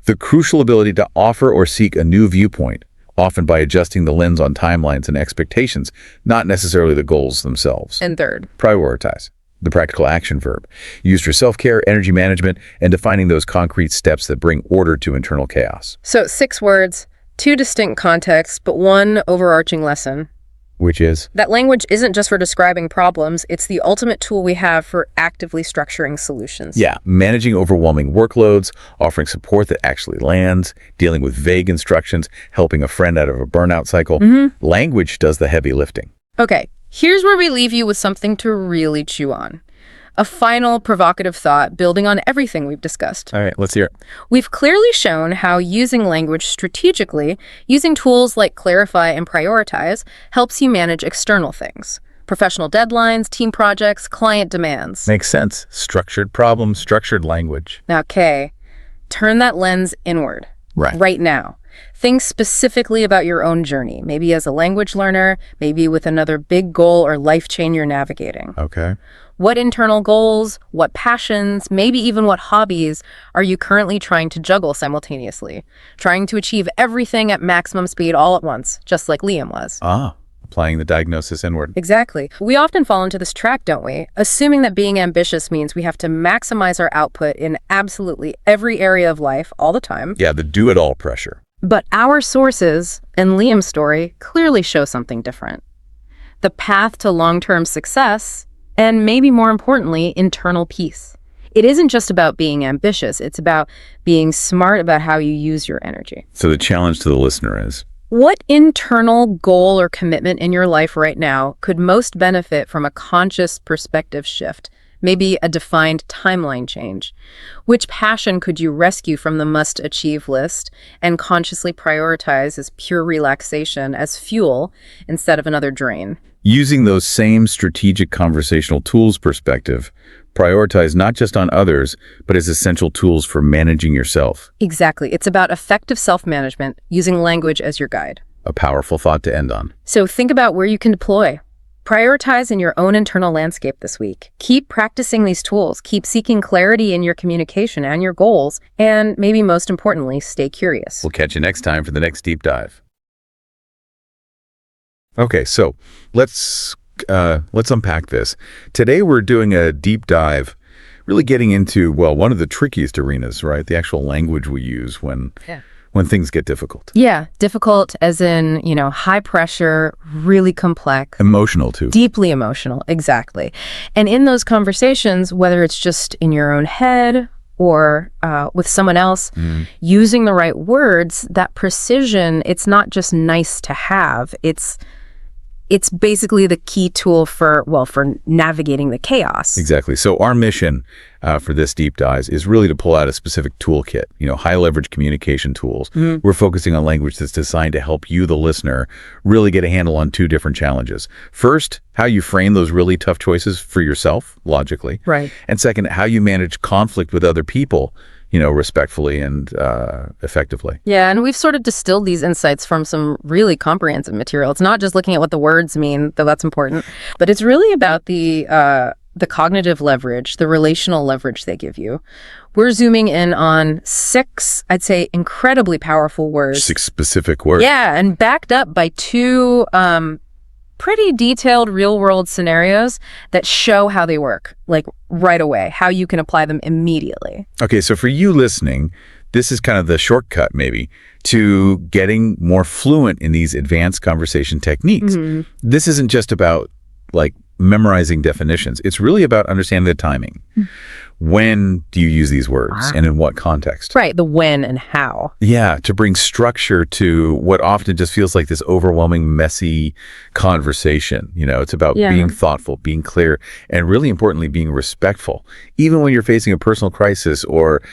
The crucial ability to offer or seek a new viewpoint, often by adjusting the lens on timelines and expectations, not necessarily the goals themselves. And third. Prioritize. The practical action verb, used for self-care, energy management, and defining those concrete steps that bring order to internal chaos. So 6 words, 2 distinct contexts, but 1 overarching lesson. Which is? That language isn't just for describing problems, it's the ultimate tool we have for actively structuring solutions. Yeah, managing overwhelming workloads, offering support that actually lands, dealing with vague instructions, helping a friend out of a burnout cycle. Language does the heavy lifting. Okay, here's where we leave you with something to really chew on. A final provocative thought building on everything we've discussed. All right, let's hear it. We've clearly shown how using language strategically, using tools like clarify and prioritize, helps you manage external things. Professional deadlines, team projects, client demands. Makes sense. Structured problem, structured language. Now, Kay, turn that lens inward. Right now. Think specifically about your own journey, maybe as a language learner, maybe with another big goal or life chain you're navigating. Okay. What internal goals, what passions, maybe even what hobbies are you currently trying to juggle simultaneously? Trying to achieve everything at maximum speed all at once, just like Liam was. Applying the diagnosis inward. Exactly. We often fall into this trap, don't we? Assuming that being ambitious means we have to maximize our output in absolutely every area of life all the time. Yeah, the do-it-all pressure. But our sources and Liam's story clearly show something different. The path to long-term success, and maybe more importantly, internal peace. It isn't just about being ambitious, it's about being smart about how you use your energy. So the challenge to the listener is, what internal goal or commitment in your life right now could most benefit from a conscious perspective shift? Maybe a defined timeline change. Which passion could you rescue from the must-achieve list and consciously prioritize as pure relaxation, as fuel, instead of another drain? Using those same strategic conversational tools perspective, prioritize not just on others, but as essential tools for managing yourself. Exactly. It's about effective self-management, using language as your guide. A powerful thought to end on. So think about where you can deploy. Prioritize in your own internal landscape this week. Keep practicing these tools. Keep seeking clarity in your communication and your goals. And maybe most importantly, stay curious. We'll catch you next time for the next deep dive. Okay, so let's unpack this. Today we're doing a deep dive, really getting into, well, one of the trickiest arenas, right? The actual language we use when things get difficult. Yeah, difficult as in, high pressure, really complex. Emotional too. Deeply emotional, exactly. And in those conversations, whether it's just in your own head or with someone else, using the right words, that precision, it's not just nice to have, it's basically the key tool for navigating the chaos. Exactly. So our mission for this deep dive is really to pull out a specific toolkit, high leverage communication tools. We're focusing on language that's designed to help you, the listener, really get a handle on two different challenges. First, how you frame those really tough choices for yourself, logically. Right. And second, how you manage conflict with other people, respectfully and effectively. Yeah, and we've sort of distilled these insights from some really comprehensive material. It's not just looking at what the words mean, though that's important, but it's really about the cognitive leverage, the relational leverage they give you. We're zooming in on 6, I'd say, incredibly powerful words. 6 specific words. Yeah, and backed up by 2 pretty detailed real-world scenarios that show how they work, like right away, how you can apply them immediately. Okay, so for you listening, this is kind of the shortcut, maybe, to getting more fluent in these advanced conversation techniques. This isn't just about, memorizing definitions. It's really about understanding the timing. When do you use these words and in what context? Right, the when and how. Yeah, to bring structure to what often just feels like this overwhelming, messy conversation. It's about being thoughtful, being clear, and really importantly, being respectful. Even when you're facing a personal crisis or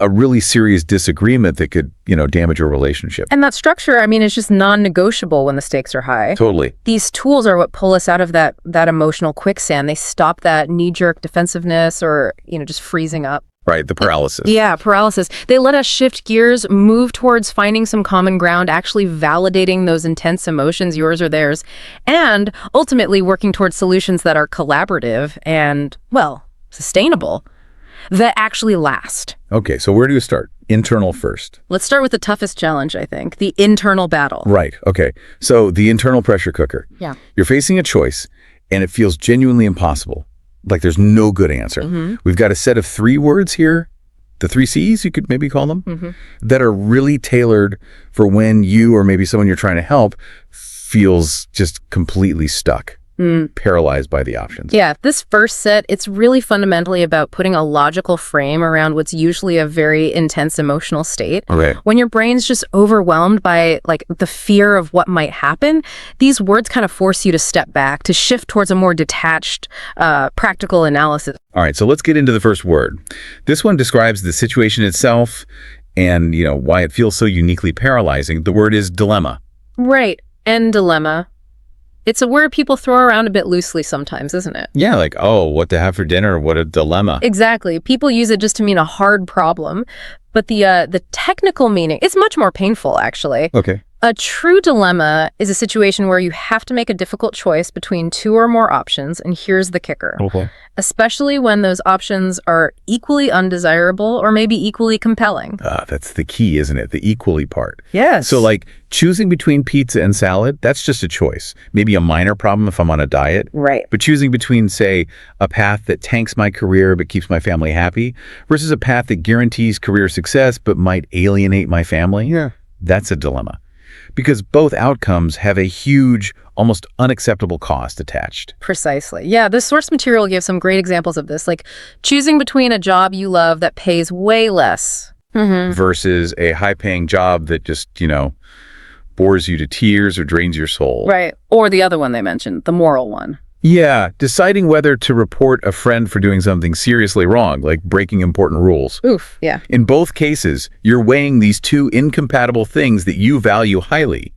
a really serious disagreement that could, damage your relationship. And that structure, is just non-negotiable when the stakes are high. Totally. These tools are what pull us out of that emotional quicksand. They stop that knee-jerk defensiveness or, just freezing up. Right, the paralysis. Yeah, paralysis. They let us shift gears, move towards finding some common ground, actually validating those intense emotions, yours or theirs, and ultimately working towards solutions that are collaborative and, sustainable, that actually last. Okay, so where do you start? Internal first. Let's start with the toughest challenge, I think, the internal battle. Right, okay. So the internal pressure cooker. Yeah. You're facing a choice, and it feels genuinely impossible. Like there's no good answer. We've got a set of 3 words here, the 3 C's, you could maybe call them, that are really tailored for when you or maybe someone you're trying to help feels just completely stuck. paralyzed by the options. Yeah, this first set, it's really fundamentally about putting a logical frame around what's usually a very intense emotional state. Okay. When your brain's just overwhelmed by like the fear of what might happen, these words kind of force you to step back, to shift towards a more detached, practical analysis. All right, so let's get into the first word. This one describes the situation itself and, why it feels so uniquely paralyzing. The word is dilemma. Right, and dilemma. It's a word people throw around a bit loosely sometimes, isn't it? Yeah, like, oh, what to have for dinner? What a dilemma. Exactly. People use it just to mean a hard problem. But the technical meaning, it's much more painful, actually. Okay. A true dilemma is a situation where you have to make a difficult choice between two or more options, and here's the kicker. Okay. Especially when those options are equally undesirable or maybe equally compelling. That's the key, isn't it? The equally part. Yes. So like choosing between pizza and salad, that's just a choice. Maybe a minor problem if I'm on a diet. Right. But choosing between, say, a path that tanks my career but keeps my family happy versus a path that guarantees career success but might alienate my family, that's a dilemma. Because both outcomes have a huge, almost unacceptable cost attached. Precisely. Yeah, this source material gives some great examples of this, like choosing between a job you love that pays way less versus a high-paying job that just, bores you to tears or drains your soul. Right. Or the other one they mentioned, the moral one. Yeah, deciding whether to report a friend for doing something seriously wrong, like breaking important rules. Oof, yeah. In both cases, you're weighing these two incompatible things that you value highly.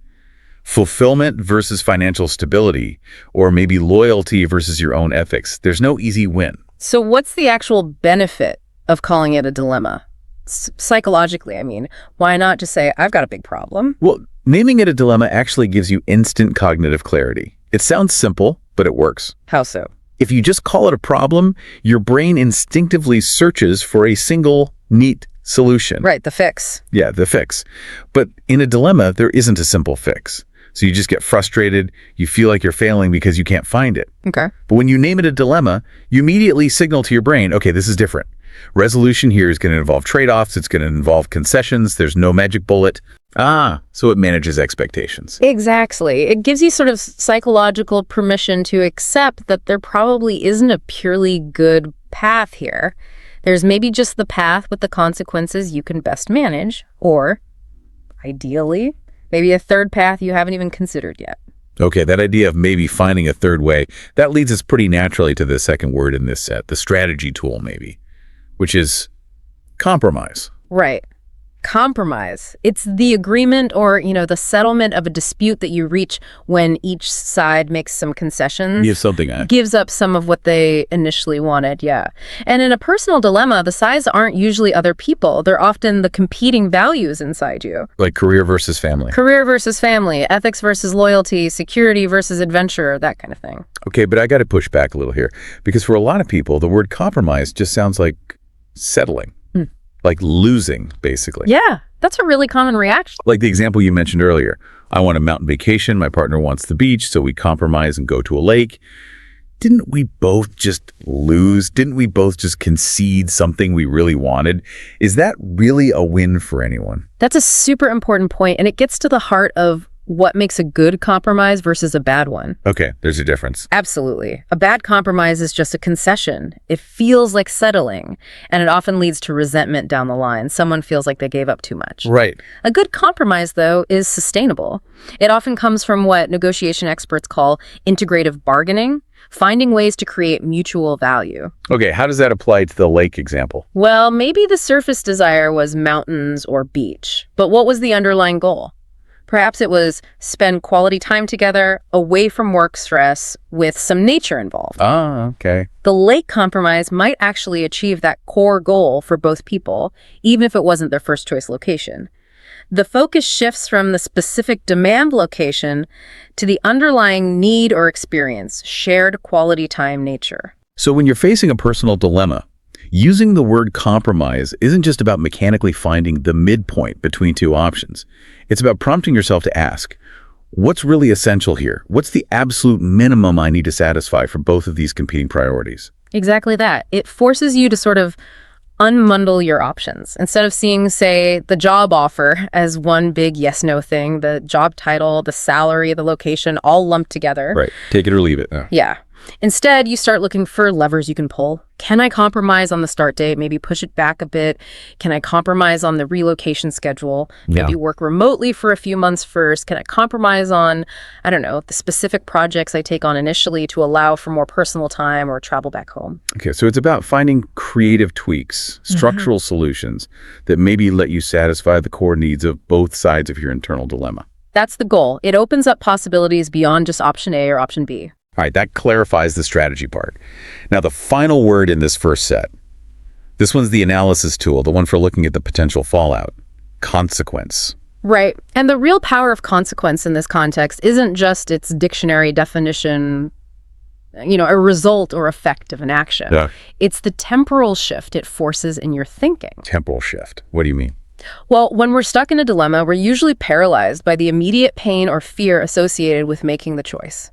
Fulfillment versus financial stability, or maybe loyalty versus your own ethics. There's no easy win. So what's the actual benefit of calling it a dilemma? Psychologically, I mean, why not just say, I've got a big problem? Well, naming it a dilemma actually gives you instant cognitive clarity. It sounds simple, but it works. How so? If you just call it a problem, your brain instinctively searches for a single, neat solution. Right, the fix. Yeah, the fix. But in a dilemma, there isn't a simple fix. So you just get frustrated, you feel like you're failing because you can't find it. Okay. But when you name it a dilemma, you immediately signal to your brain, okay, this is different. Resolution here is going to involve trade-offs, it's going to involve concessions, there's no magic bullet. So it manages expectations. Exactly. It gives you sort of psychological permission to accept that there probably isn't a purely good path here. There's maybe just the path with the consequences you can best manage, or, ideally, maybe a third path you haven't even considered yet. Okay, that idea of maybe finding a third way, that leads us pretty naturally to the second word in this set, the strategy tool maybe, which is compromise. Right. Compromise. It's the agreement or, the settlement of a dispute that you reach when each side makes some concessions. Gives up some of what they initially wanted, yeah. And in a personal dilemma, the sides aren't usually other people. They're often the competing values inside you. Like career versus family. Career versus family, ethics versus loyalty, security versus adventure, that kind of thing. Okay, but I got to push back a little here. Because for a lot of people, the word compromise just sounds like settling. Like losing, basically. Yeah, that's a really common reaction. Like the example you mentioned earlier. I want a mountain vacation, my partner wants the beach, so we compromise and go to a lake. Didn't we both just lose? Didn't we both just concede something we really wanted? Is that really a win for anyone? That's a super important point, and it gets to the heart of what makes a good compromise versus a bad one. Okay, there's a difference. Absolutely. A bad compromise is just a concession. It feels like settling, and it often leads to resentment down the line. Someone feels like they gave up too much. Right. A good compromise, though, is sustainable. It often comes from what negotiation experts call integrative bargaining, finding ways to create mutual value. Okay, how does that apply to the lake example? Well, maybe the surface desire was mountains or beach, but what was the underlying goal? Perhaps it was spend quality time together, away from work stress, with some nature involved. Okay. The lake compromise might actually achieve that core goal for both people, even if it wasn't their first choice location. The focus shifts from the specific demand location to the underlying need or experience, shared quality time nature. So when you're facing a personal dilemma, using the word compromise isn't just about mechanically finding the midpoint between two options. It's about prompting yourself to ask, what's really essential here? What's the absolute minimum I need to satisfy for both of these competing priorities? Exactly that. It forces you to sort of unbundle your options. Instead of seeing, say, the job offer as one big yes-no thing, the job title, the salary, the location, all lumped together. Right. Take it or leave it. Yeah. Instead, you start looking for levers you can pull. Can I compromise on the start date? Maybe push it back a bit. Can I compromise on the relocation schedule? Maybe work remotely for a few months first. Can I compromise on, I don't know, the specific projects I take on initially to allow for more personal time or travel back home? Okay, so it's about finding creative tweaks, structural solutions that maybe let you satisfy the core needs of both sides of your internal dilemma. That's the goal. It opens up possibilities beyond just option A or option B. All right, that clarifies the strategy part. Now, the final word in this first set. This one's the analysis tool, the one for looking at the potential fallout. Consequence. Right. And the real power of consequence in this context isn't just its dictionary definition, a result or effect of an action. Yeah. It's the temporal shift it forces in your thinking. Temporal shift. What do you mean? Well, when we're stuck in a dilemma, we're usually paralyzed by the immediate pain or fear associated with making the choice.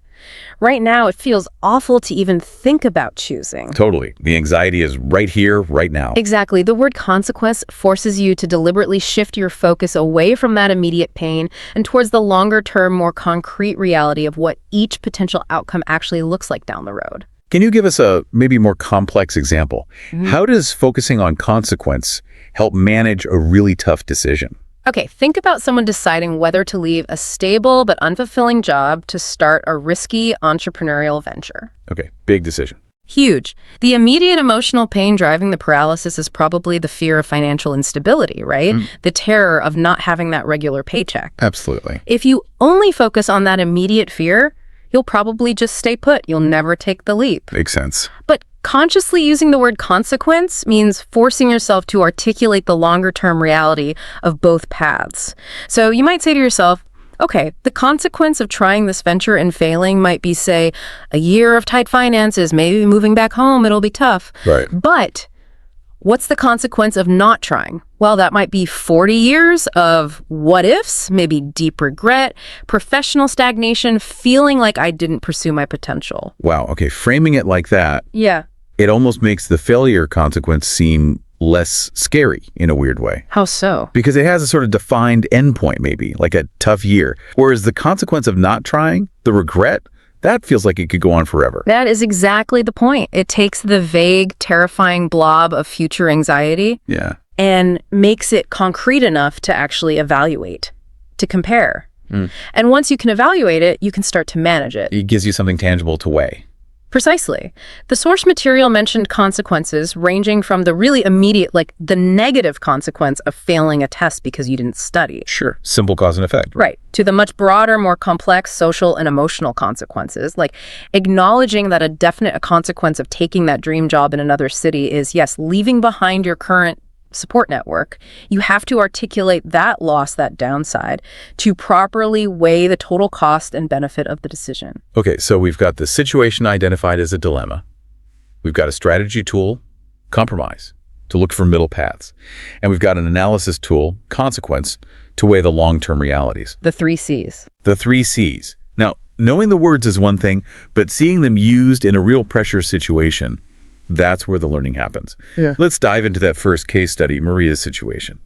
Right now, it feels awful to even think about choosing. Totally. The anxiety is right here, right now. Exactly. The word consequence forces you to deliberately shift your focus away from that immediate pain and towards the longer-term, more concrete reality of what each potential outcome actually looks like down the road. Can you give us a maybe more complex example? How does focusing on consequence help manage a really tough decision? Okay, think about someone deciding whether to leave a stable but unfulfilling job to start a risky entrepreneurial venture. Okay, big decision. Huge. The immediate emotional pain driving the paralysis is probably the fear of financial instability, right? The terror of not having that regular paycheck. Absolutely. If you only focus on that immediate fear, you'll probably just stay put. You'll never take the leap. Makes sense. But consciously using the word consequence means forcing yourself to articulate the longer-term reality of both paths. So you might say to yourself, okay, the consequence of trying this venture and failing might be, say, a year of tight finances, maybe moving back home, it'll be tough. Right. But what's the consequence of not trying? Well, that might be 40 years of what-ifs, maybe deep regret, professional stagnation, feeling like I didn't pursue my potential. Wow, okay, framing it like that. Yeah. It almost makes the failure consequence seem less scary in a weird way. How so? Because it has a sort of defined endpoint, maybe, like a tough year. Whereas the consequence of not trying, the regret, that feels like it could go on forever. That is exactly the point. It takes the vague, terrifying blob of future anxiety and makes it concrete enough to actually evaluate, to compare. And once you can evaluate it, you can start to manage it. It gives you something tangible to weigh. Precisely. The source material mentioned consequences ranging from the really immediate, like the negative consequence of failing a test because you didn't study. Sure. Simple cause and effect. Right. To the much broader, more complex social and emotional consequences, like acknowledging that a definite consequence of taking that dream job in another city is, yes, leaving behind your current support network. You have to articulate that loss, that downside, to properly weigh the total cost and benefit of the decision. Okay, so we've got the situation identified as a dilemma. We've got a strategy tool, compromise, to look for middle paths. And we've got an analysis tool, consequence, to weigh the long-term realities. The 3 C's. The 3 C's. Now, knowing the words is one thing, but seeing them used in a real pressure situation, that's where the learning happens. Let's dive into that first case study, Maria's situation.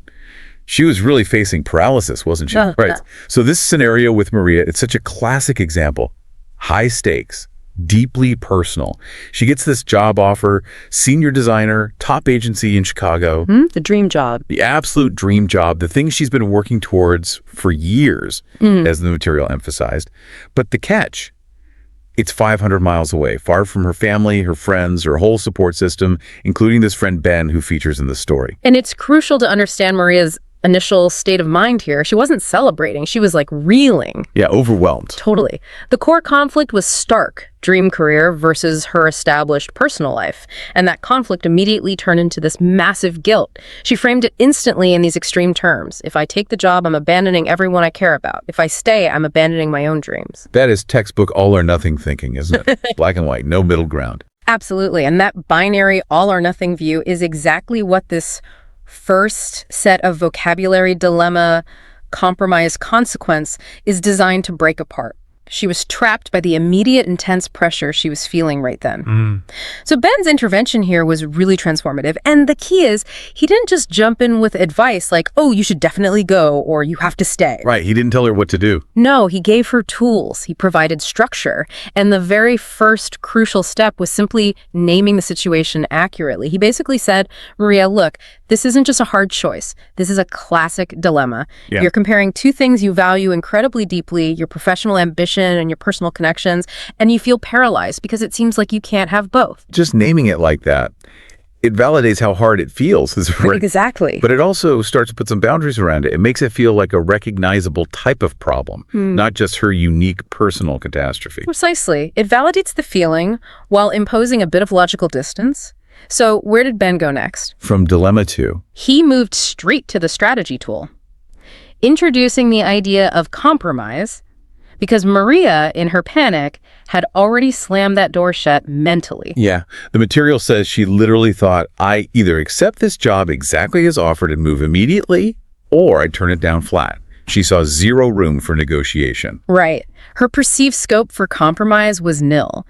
She was really facing paralysis, wasn't she? Right. So this scenario with Maria, it's such a classic example. High stakes, deeply personal. She gets this job offer, senior designer, top agency in Chicago. The dream job. The absolute dream job, the thing she's been working towards for years, as the material emphasized. But the catch, it's 500 miles away, far from her family, her friends, her whole support system, including this friend Ben who features in the story. And it's crucial to understand Maria's initial state of mind here. She wasn't celebrating. She was like reeling. Yeah, overwhelmed. Totally. The core conflict was stark, dream career versus her established personal life. And that conflict immediately turned into this massive guilt. She framed it instantly in these extreme terms. If I take the job, I'm abandoning everyone I care about. If I stay, I'm abandoning my own dreams. That is textbook all or nothing thinking, isn't it? Black and white, no middle ground. Absolutely. And that binary all or nothing view is exactly what this first set of vocabulary dilemma, compromise, consequence is designed to break apart. She was trapped by the immediate intense pressure she was feeling right then. So Ben's intervention here was really transformative. And the key is, he didn't just jump in with advice like, oh, you should definitely go, or you have to stay. Right, he didn't tell her what to do. No, he gave her tools. He provided structure. And the very first crucial step was simply naming the situation accurately. He basically said, Maria, look, this isn't just a hard choice. This is a classic dilemma. Yeah. You're comparing two things you value incredibly deeply, your professional ambition and your personal connections, and you feel paralyzed because it seems like you can't have both. Just naming it like that, it validates how hard it feels. Exactly. But it also starts to put some boundaries around it. It makes it feel like a recognizable type of problem, not just her unique personal catastrophe. Precisely. It validates the feeling while imposing a bit of logical distance. So where did Ben go next? From dilemma 2. He moved straight to the strategy tool, introducing the idea of compromise, because Maria, in her panic, had already slammed that door shut mentally. Yeah. The material says she literally thought, I either accept this job exactly as offered and move immediately, or I turn it down flat. She saw zero room for negotiation. Right. Her perceived scope for compromise was nil.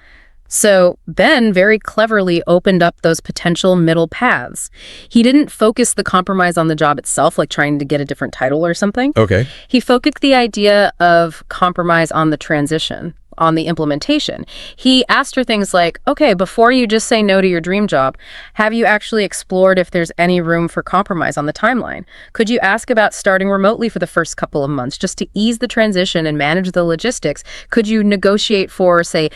So Ben very cleverly opened up those potential middle paths. He didn't focus the compromise on the job itself, like trying to get a different title or something. Okay. He focused the idea of compromise on the transition, on the implementation. He asked her things like, okay, before you just say no to your dream job, have you actually explored if there's any room for compromise on the timeline? Could you ask about starting remotely for the first couple of months just to ease the transition and manage the logistics? Could you negotiate for, say,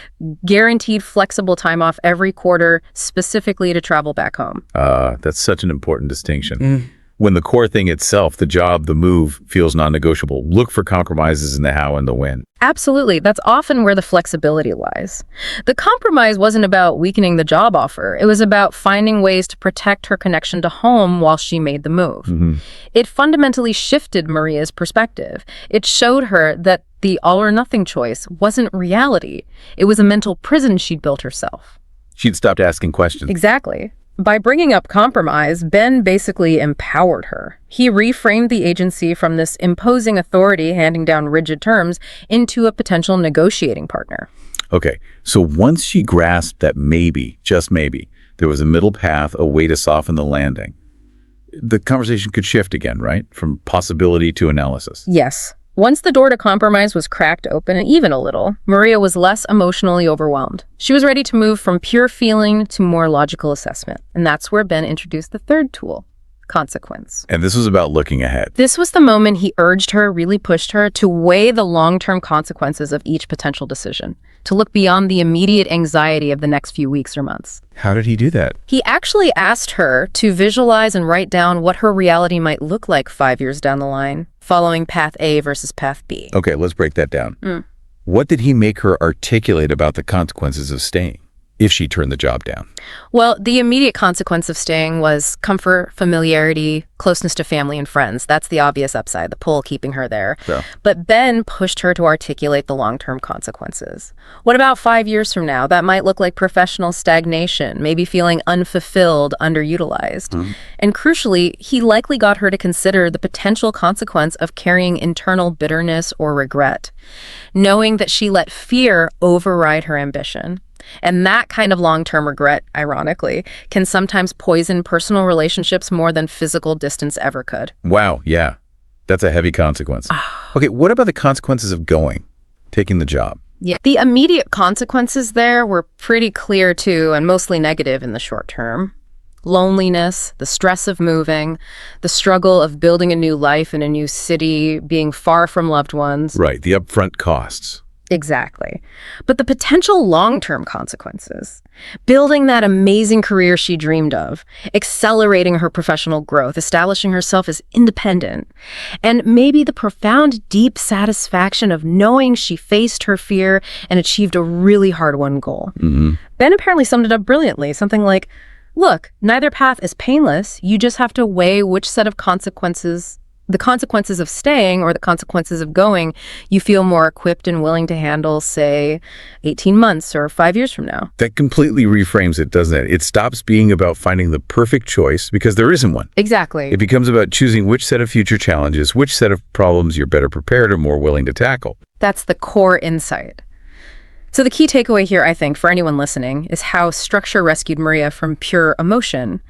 guaranteed flexible time off every quarter specifically to travel back home? That's such an important distinction. When the core thing itself, the job, the move, feels non-negotiable, look for compromises in the how and the when. Absolutely. That's often where the flexibility lies. The compromise wasn't about weakening the job offer. It was about finding ways to protect her connection to home while she made the move. It fundamentally shifted Maria's perspective. It showed her that the all or nothing choice wasn't reality. It was a mental prison she'd built herself. She'd stopped asking questions. Exactly. By bringing up compromise, Ben basically empowered her. He reframed the agency from this imposing authority handing down rigid terms into a potential negotiating partner. Okay, so once she grasped that maybe, just maybe, there was a middle path, a way to soften the landing, the conversation could shift again, right? From possibility to analysis. Yes. Once the door to compromise was cracked open, even a little, Maria was less emotionally overwhelmed. She was ready to move from pure feeling to more logical assessment. And that's where Ben introduced the third tool, consequence. And this was about looking ahead. This was the moment he urged her, really pushed her, to weigh the long-term consequences of each potential decision, to look beyond the immediate anxiety of the next few weeks or months. How did he do that? He actually asked her to visualize and write down what her reality might look like 5 years down the line, following path A versus path B. Okay, let's break that down. What did he make her articulate about the consequences of staying, if she turned the job down? Well, the immediate consequence of staying was comfort, familiarity, closeness to family and friends. That's the obvious upside, the pull keeping her there. So. But Ben pushed her to articulate the long-term consequences. What about 5 years from now? That might look like professional stagnation, maybe feeling unfulfilled, underutilized. And crucially, he likely got her to consider the potential consequence of carrying internal bitterness or regret, knowing that she let fear override her ambition. And that kind of long-term regret, ironically, can sometimes poison personal relationships more than physical distance ever could. Wow, yeah. That's a heavy consequence. Okay, what about the consequences of taking the job? Yeah, the immediate consequences there were pretty clear too, and mostly negative in the short term. Loneliness, the stress of moving, the struggle of building a new life in a new city, being far from loved ones. Right, the upfront costs. Exactly. But the potential long-term consequences, building that amazing career she dreamed of, accelerating her professional growth, establishing herself as independent, and maybe the profound, deep satisfaction of knowing she faced her fear and achieved a really hard-won goal. Ben apparently summed it up brilliantly, something like, look, neither path is painless. You just have to weigh which set of consequences the consequences of staying or the consequences of going, you feel more equipped and willing to handle, say, 18 months or 5 years from now. That completely reframes it, doesn't it? It stops being about finding the perfect choice because there isn't one. Exactly. It becomes about choosing which set of future challenges, which set of problems you're better prepared or more willing to tackle. That's the core insight. So the key takeaway here, I think, for anyone listening, is how structure rescued Maria from pure emotion.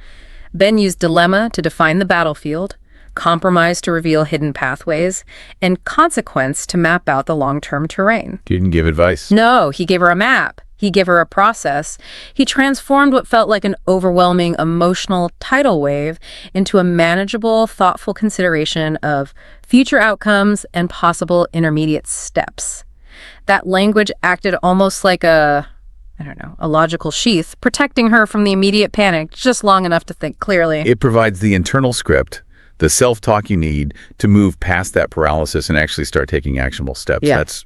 Ben used dilemma to define the battlefield, compromise to reveal hidden pathways, and consequence to map out the long-term terrain. Didn't give advice. No, he gave her a map. He gave her a process. He transformed what felt like an overwhelming emotional tidal wave into a manageable, thoughtful consideration of future outcomes and possible intermediate steps. That language acted almost like a logical sheath, protecting her from the immediate panic just long enough to think clearly. It provides the internal script, the self-talk you need to move past that paralysis and actually start taking actionable steps. That's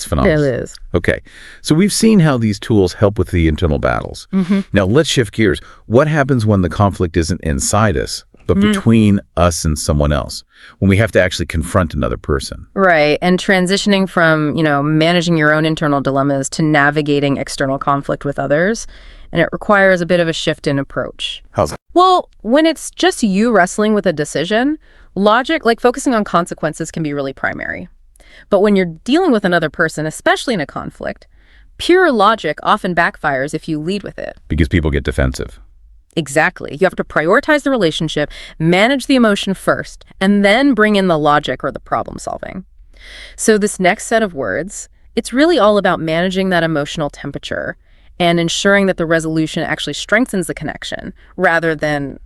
phenomenal. It is. Okay, so we've seen how these tools help with the internal battles. Now let's shift gears. What happens when the conflict isn't inside us, but between us and someone else, when we have to actually confront another person? Right, and transitioning from, managing your own internal dilemmas to navigating external conflict with others, and it requires a bit of a shift in approach. How's that? Well, when it's just you wrestling with a decision, logic, like focusing on consequences, can be really primary. But when you're dealing with another person, especially in a conflict, pure logic often backfires if you lead with it. Because people get defensive. Exactly. You have to prioritize the relationship, manage the emotion first, and then bring in the logic or the problem solving. So this next set of words, it's really all about managing that emotional temperature and ensuring that the resolution actually strengthens the connection rather than,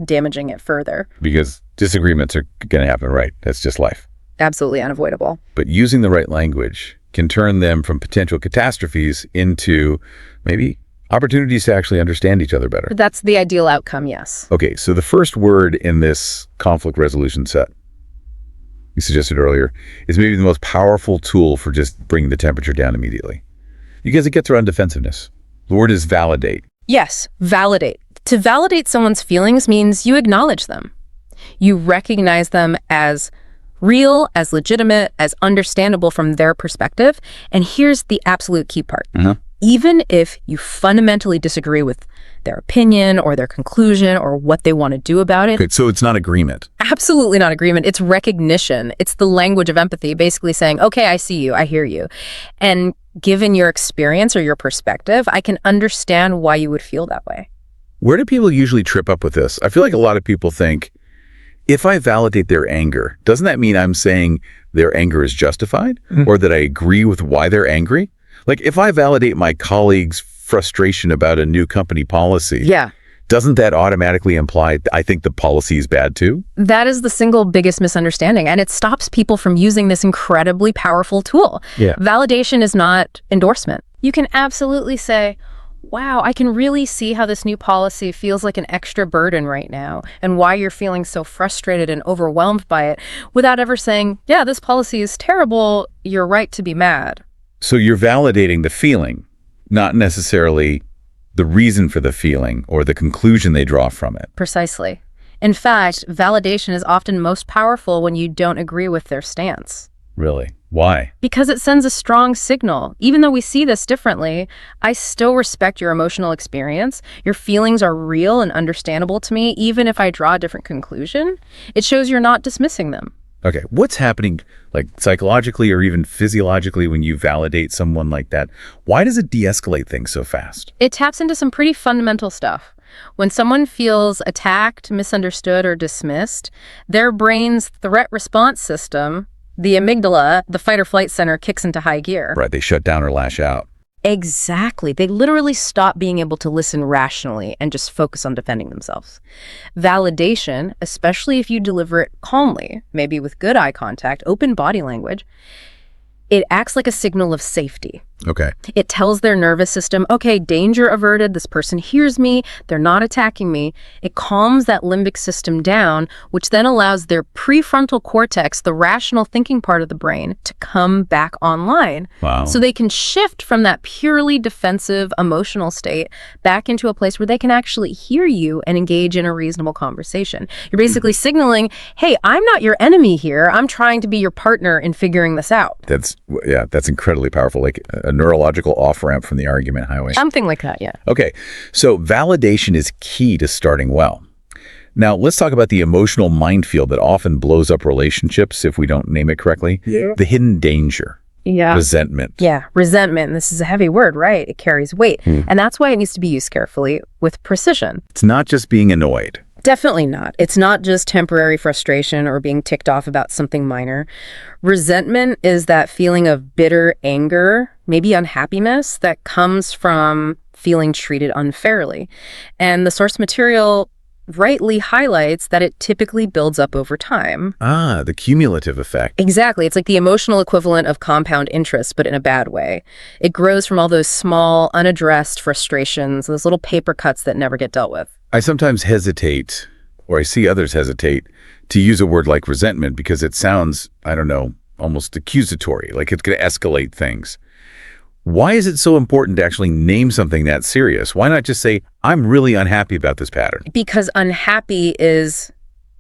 damaging it further. Because disagreements are going to happen, right? That's just life. Absolutely unavoidable. But using the right language can turn them from potential catastrophes into maybe opportunities to actually understand each other better. That's the ideal outcome, yes. Okay, so the first word in this conflict resolution set, you suggested earlier, is maybe the most powerful tool for just bringing the temperature down immediately. Because it gets around defensiveness. The word is validate. Yes, validate. To validate someone's feelings means you acknowledge them. You recognize them as real, as legitimate, as understandable from their perspective. And here's the absolute key part. Even if you fundamentally disagree with their opinion or their conclusion or what they want to do about it. Okay, so it's not agreement. Absolutely not agreement. It's recognition. It's the language of empathy, basically saying, okay, I see you, I hear you. And given your experience or your perspective, I can understand why you would feel that way. Where do people usually trip up with this? I feel like a lot of people think, if I validate their anger, doesn't that mean I'm saying their anger is justified or that I agree with why they're angry? Like, if I validate my colleague's frustration about a new company policy, doesn't that automatically imply I think the policy is bad too? That is the single biggest misunderstanding, and it stops people from using this incredibly powerful tool. Validation is not endorsement. You can absolutely say, wow, I can really see how this new policy feels like an extra burden right now and why you're feeling so frustrated and overwhelmed by it, without ever saying, yeah, this policy is terrible, you're right to be mad. So you're validating the feeling, not necessarily the reason for the feeling or the conclusion they draw from it. Precisely. In fact, validation is often most powerful when you don't agree with their stance. Really? Why? Because it sends a strong signal. Even though we see this differently, I still respect your emotional experience. Your feelings are real and understandable to me, even if I draw a different conclusion. It shows you're not dismissing them. Okay, what's happening, like psychologically or even physiologically, when you validate someone like that? Why does it de-escalate things so fast? It taps into some pretty fundamental stuff. When someone feels attacked, misunderstood, or dismissed, their brain's threat response system, the amygdala, the fight or flight center, kicks into high gear. Right, they shut down or lash out. Exactly. They literally stop being able to listen rationally and just focus on defending themselves. Validation, especially if you deliver it calmly, maybe with good eye contact, open body language, it acts like a signal of safety. Okay. It tells their nervous system, okay, danger averted, this person hears me, they're not attacking me. It calms that limbic system down, which then allows their prefrontal cortex, the rational thinking part of the brain, to come back online. Wow. So they can shift from that purely defensive emotional state back into a place where they can actually hear you and engage in a reasonable conversation. You're basically signaling, hey, I'm not your enemy here. I'm trying to be your partner in figuring this out. That's incredibly powerful, like a neurological off-ramp from the argument highway. Something like that, yeah. Okay, so validation is key to starting well. Now, let's talk about the emotional minefield that often blows up relationships if we don't name it correctly. Yeah. The hidden danger. Yeah. Resentment. Yeah, resentment. This is a heavy word, right? It carries weight. And that's why it needs to be used carefully with precision. It's not just being annoyed. Definitely not. It's not just temporary frustration or being ticked off about something minor. Resentment is that feeling of bitter anger, maybe unhappiness, that comes from feeling treated unfairly. And the source material rightly highlights that it typically builds up over time. Ah, the cumulative effect. Exactly. It's like the emotional equivalent of compound interest, but in a bad way. It grows from all those small, unaddressed frustrations, those little paper cuts that never get dealt with. I sometimes hesitate, or I see others hesitate, to use a word like resentment because it sounds, I don't know, almost accusatory, like it's going to escalate things. Why is it so important to actually name something that serious? Why not just say, I'm really unhappy about this pattern? Because unhappy is,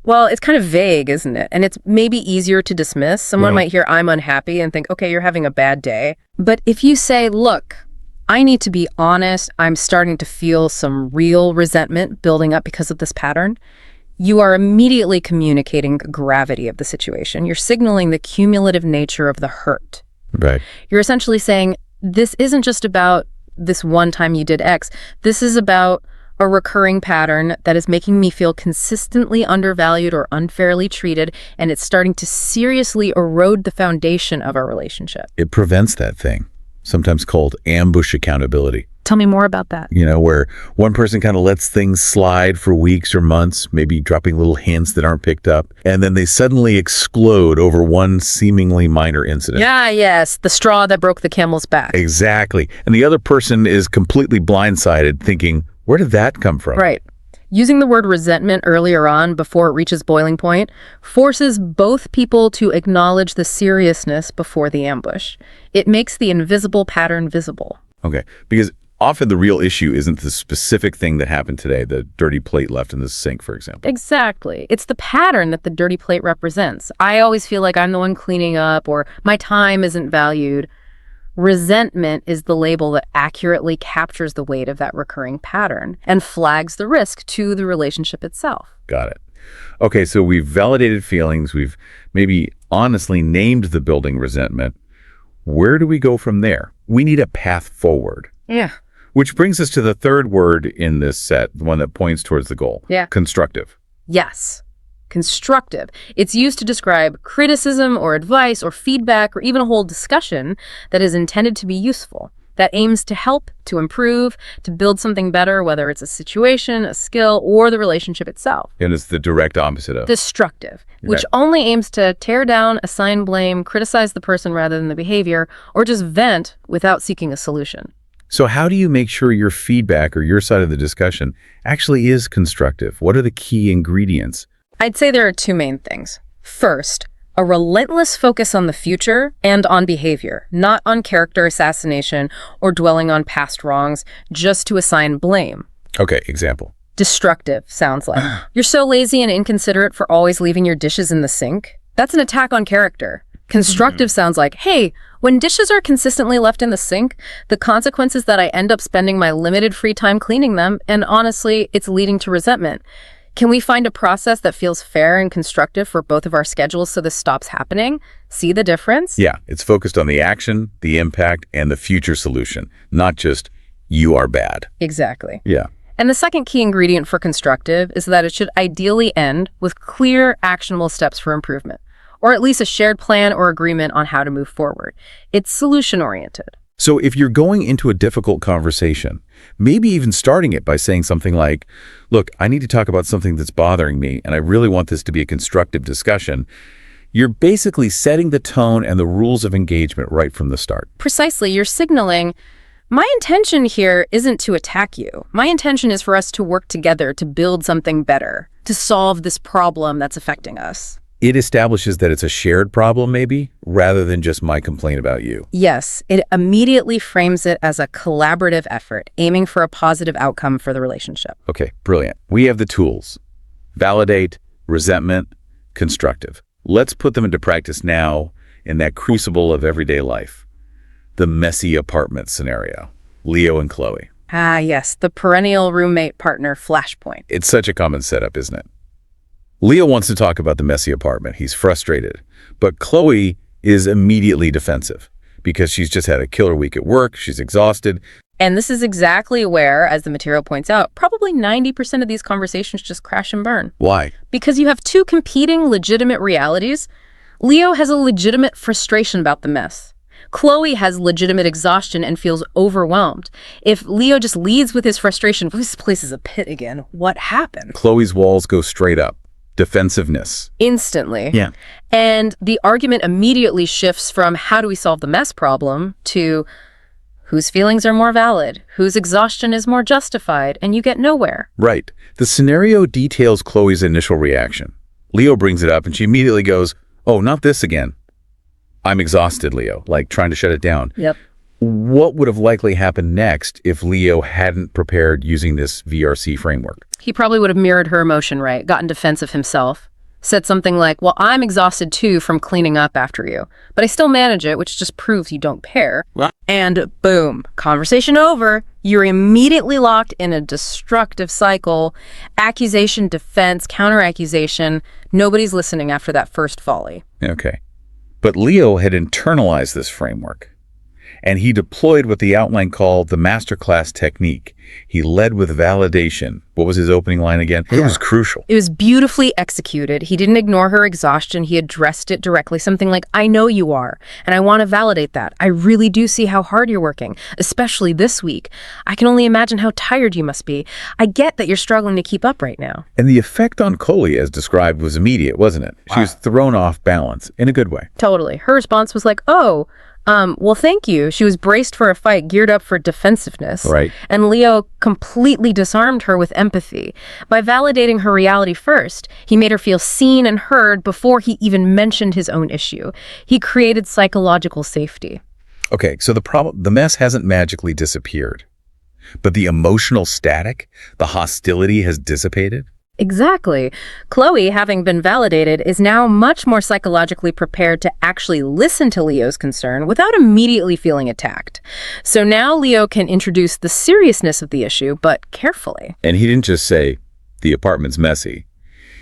well, it's kind of vague, isn't it? And it's maybe easier to dismiss. Someone might hear I'm unhappy and think, okay, you're having a bad day. But if you say, look, I need to be honest, I'm starting to feel some real resentment building up because of this pattern, you are immediately communicating the gravity of the situation. You're signaling the cumulative nature of the hurt. Right. You're essentially saying, this isn't just about this one time you did X. This is about a recurring pattern that is making me feel consistently undervalued or unfairly treated, and it's starting to seriously erode the foundation of our relationship. It prevents that thing, sometimes called ambush accountability. Tell me more about that. You know, where one person kind of lets things slide for weeks or months, maybe dropping little hints that aren't picked up, and then they suddenly explode over one seemingly minor incident. Yeah, yes, the straw that broke the camel's back. Exactly. And the other person is completely blindsided, thinking, where did that come from? Right. Using the word resentment earlier on, before it reaches boiling point, forces both people to acknowledge the seriousness before the ambush. It makes the invisible pattern visible. Okay, because often the real issue isn't the specific thing that happened today, the dirty plate left in the sink, for example. Exactly. It's the pattern that the dirty plate represents. I always feel like I'm the one cleaning up, or my time isn't valued. Resentment is the label that accurately captures the weight of that recurring pattern and flags the risk to the relationship itself. Got it. Okay, so we've validated feelings. We've maybe honestly named the building resentment. Where do we go from there? We need a path forward. Yeah. Which brings us to the third word in this set, the one that points towards the goal. Yeah. Constructive. Yes. Constructive. It's used to describe criticism or advice or feedback or even a whole discussion that is intended to be useful, that aims to help, to improve, to build something better, whether it's a situation, a skill, or the relationship itself. And it's the direct opposite of destructive, which only aims to tear down, assign blame, criticize the person rather than the behavior, or just vent without seeking a solution. So how do you make sure your feedback or your side of the discussion actually is constructive? What are the key ingredients? I'd say there are two main things. First, a relentless focus on the future and on behavior, not on character assassination or dwelling on past wrongs just to assign blame. Okay, example. Destructive sounds like. You're so lazy and inconsiderate for always leaving your dishes in the sink. That's an attack on character. Constructive sounds like, hey, when dishes are consistently left in the sink, the consequence is that I end up spending my limited free time cleaning them, and honestly, it's leading to resentment. Can we find a process that feels fair and constructive for both of our schedules so this stops happening? See the difference? Yeah, it's focused on the action, the impact, and the future solution, not just you are bad. Exactly. Yeah. And the second key ingredient for constructive is that it should ideally end with clear, actionable steps for improvement, or at least a shared plan or agreement on how to move forward. It's solution-oriented. So if you're going into a difficult conversation, maybe even starting it by saying something like, look, I need to talk about something that's bothering me, and I really want this to be a constructive discussion. You're basically setting the tone and the rules of engagement right from the start. Precisely. You're signaling, my intention here isn't to attack you. My intention is for us to work together to build something better, to solve this problem that's affecting us. It establishes that it's a shared problem, maybe, rather than just my complaint about you. Yes, it immediately frames it as a collaborative effort, aiming for a positive outcome for the relationship. Okay, brilliant. We have the tools. Validate, resentment, constructive. Let's put them into practice now in that crucible of everyday life. The messy apartment scenario. Leo and Chloe. Ah, yes, the perennial roommate-partner flashpoint. It's such a common setup, isn't it? Leo wants to talk about the messy apartment. He's frustrated. But Chloe is immediately defensive because she's just had a killer week at work. She's exhausted. And this is exactly where, as the material points out, probably 90% of these conversations just crash and burn. Why? Because you have two competing legitimate realities. Leo has a legitimate frustration about the mess. Chloe has legitimate exhaustion and feels overwhelmed. If Leo just leads with his frustration, this place is a pit again. What happened? Chloe's walls go straight up. Defensiveness. Instantly. Yeah. And the argument immediately shifts from how do we solve the mess problem to whose feelings are more valid, whose exhaustion is more justified, and you get nowhere. Right. The scenario details Chloe's initial reaction. Leo brings it up and she immediately goes, oh, not this again. I'm exhausted, Leo, like trying to shut it down. Yep. What would have likely happened next if Leo hadn't prepared using this VRC framework? He probably would have mirrored her emotion, right? Gotten defensive himself. Said something like, well, I'm exhausted too from cleaning up after you, but I still manage it, which just proves you don't pair. What? And boom, conversation over. You're immediately locked in a destructive cycle. Accusation, defense, counter-accusation. Nobody's listening after that first volley. Okay. But Leo had internalized this framework, and he deployed what the outline called the masterclass technique. He led with validation. What was his opening line again? It was crucial. It was beautifully executed. He didn't ignore her exhaustion. He addressed it directly. Something like, I know you are, and I want to validate that. I really do see how hard you're working, especially this week. I can only imagine how tired you must be. I get that you're struggling to keep up right now. And the effect on Chloe, as described, was immediate, wasn't it? She was thrown off balance in a good way. Totally. Her response was like, oh, well, thank you. She was braced for a fight, geared up for defensiveness. Right. And Leo completely disarmed her with empathy. By validating her reality first, he made her feel seen and heard before he even mentioned his own issue. He created psychological safety. Okay, so the mess hasn't magically disappeared, but the emotional static, the hostility has dissipated? Exactly. Chloe, having been validated, is now much more psychologically prepared to actually listen to Leo's concern without immediately feeling attacked. So now Leo can introduce the seriousness of the issue, but carefully. And he didn't just say, the apartment's messy.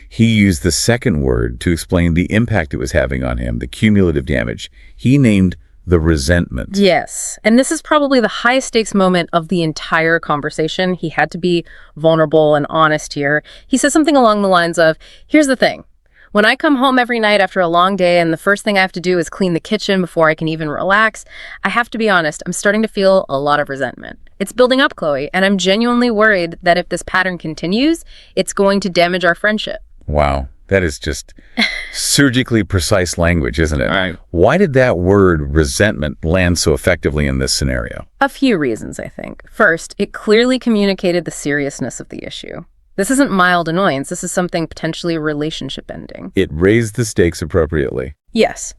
He used the second word to explain the impact it was having on him, the cumulative damage. He named the resentment. Yes. And this is probably the highest stakes moment of the entire conversation. He had to be vulnerable and honest here. He says something along the lines of, here's the thing. When I come home every night after a long day and the first thing I have to do is clean the kitchen before I can even relax, I have to be honest, I'm starting to feel a lot of resentment. It's building up, Chloe, and I'm genuinely worried that if this pattern continues, it's going to damage our friendship. Wow. That is just surgically precise language, isn't it? Right. Why did that word resentment land so effectively in this scenario? A few reasons, I think. First, it clearly communicated the seriousness of the issue. This isn't mild annoyance. This is something potentially relationship ending. It raised the stakes appropriately. Yes.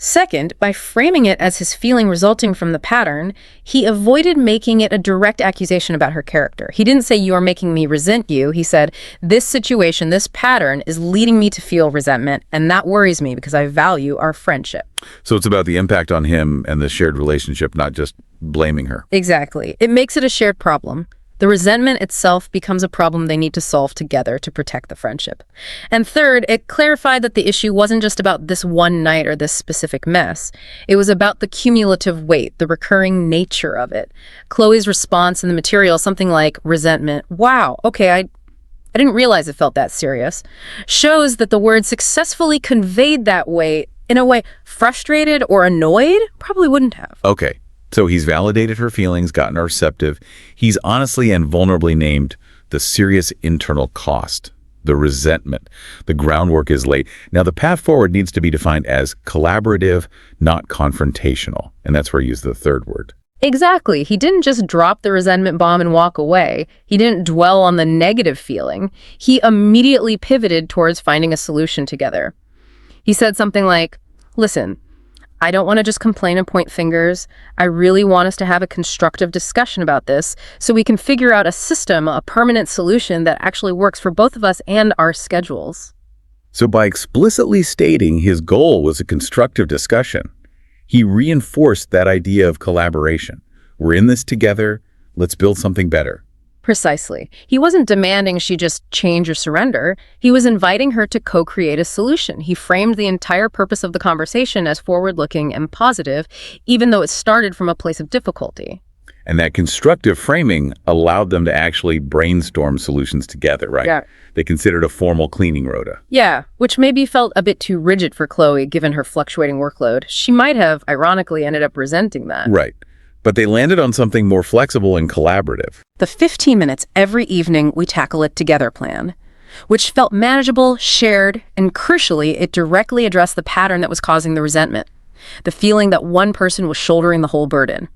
Second, by framing it as his feeling resulting from the pattern, he avoided making it a direct accusation about her character. He didn't say, you are making me resent you. He said, this situation, this pattern is leading me to feel resentment, and that worries me because I value our friendship. So it's about the impact on him and the shared relationship, not just blaming her. Exactly. It makes it a shared problem. The resentment itself becomes a problem they need to solve together to protect the friendship. And third, it clarified that the issue wasn't just about this one night or this specific mess. It was about the cumulative weight, the recurring nature of it. Chloe's response in the material, something like resentment, wow, okay, I didn't realize it felt that serious, shows that the word successfully conveyed that weight in a way frustrated or annoyed probably wouldn't have. Okay. So he's validated her feelings, gotten her receptive. He's honestly and vulnerably named the serious internal cost. the resentment. The groundwork is laid. Now, the path forward needs to be defined as collaborative, not confrontational. And that's where I use the third word. Exactly. He didn't just drop the resentment bomb and walk away. He didn't dwell on the negative feeling. He immediately pivoted towards finding a solution together. He said something like, listen, I don't want to just complain and point fingers. I really want us to have a constructive discussion about this so we can figure out a system, a permanent solution that actually works for both of us and our schedules. So by explicitly stating his goal was a constructive discussion, he reinforced that idea of collaboration. We're in this together. Let's build something better. Precisely. He wasn't demanding she just change or surrender. He was inviting her to co-create a solution. He framed the entire purpose of the conversation as forward-looking and positive, even though it started from a place of difficulty. And that constructive framing allowed them to actually brainstorm solutions together, right? Yeah. They considered a formal cleaning rota. Yeah, which maybe felt a bit too rigid for Chloe, given her fluctuating workload. She might have, ironically, ended up resenting that. Right. But they landed on something more flexible and collaborative. The 15 minutes every evening we tackle it together plan, which felt manageable, shared, and crucially, it directly addressed the pattern that was causing the resentment, the feeling that one person was shouldering the whole burden.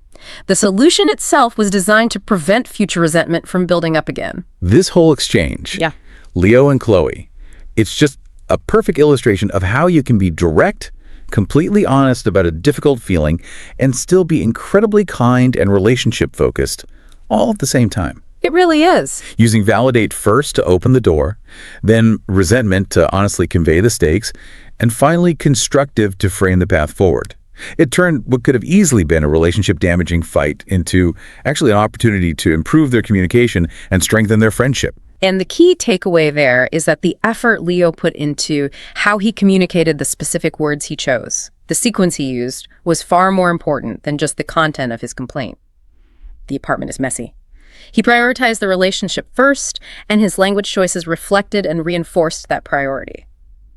The solution itself was designed to prevent future resentment from building up again. This whole exchange, Yeah. Leo and Chloe, it's just a perfect illustration of how you can be direct, completely honest about a difficult feeling, and still be incredibly kind and relationship-focused, all at the same time. It really is. Using validate first to open the door, then resentment to honestly convey the stakes, and finally constructive to frame the path forward. It turned what could have easily been a relationship-damaging fight into actually an opportunity to improve their communication and strengthen their friendship. And the key takeaway there is that the effort Leo put into how he communicated the specific words he chose, the sequence he used, was far more important than just the content of his complaint. The apartment is messy. He prioritized the relationship first, and his language choices reflected and reinforced that priority.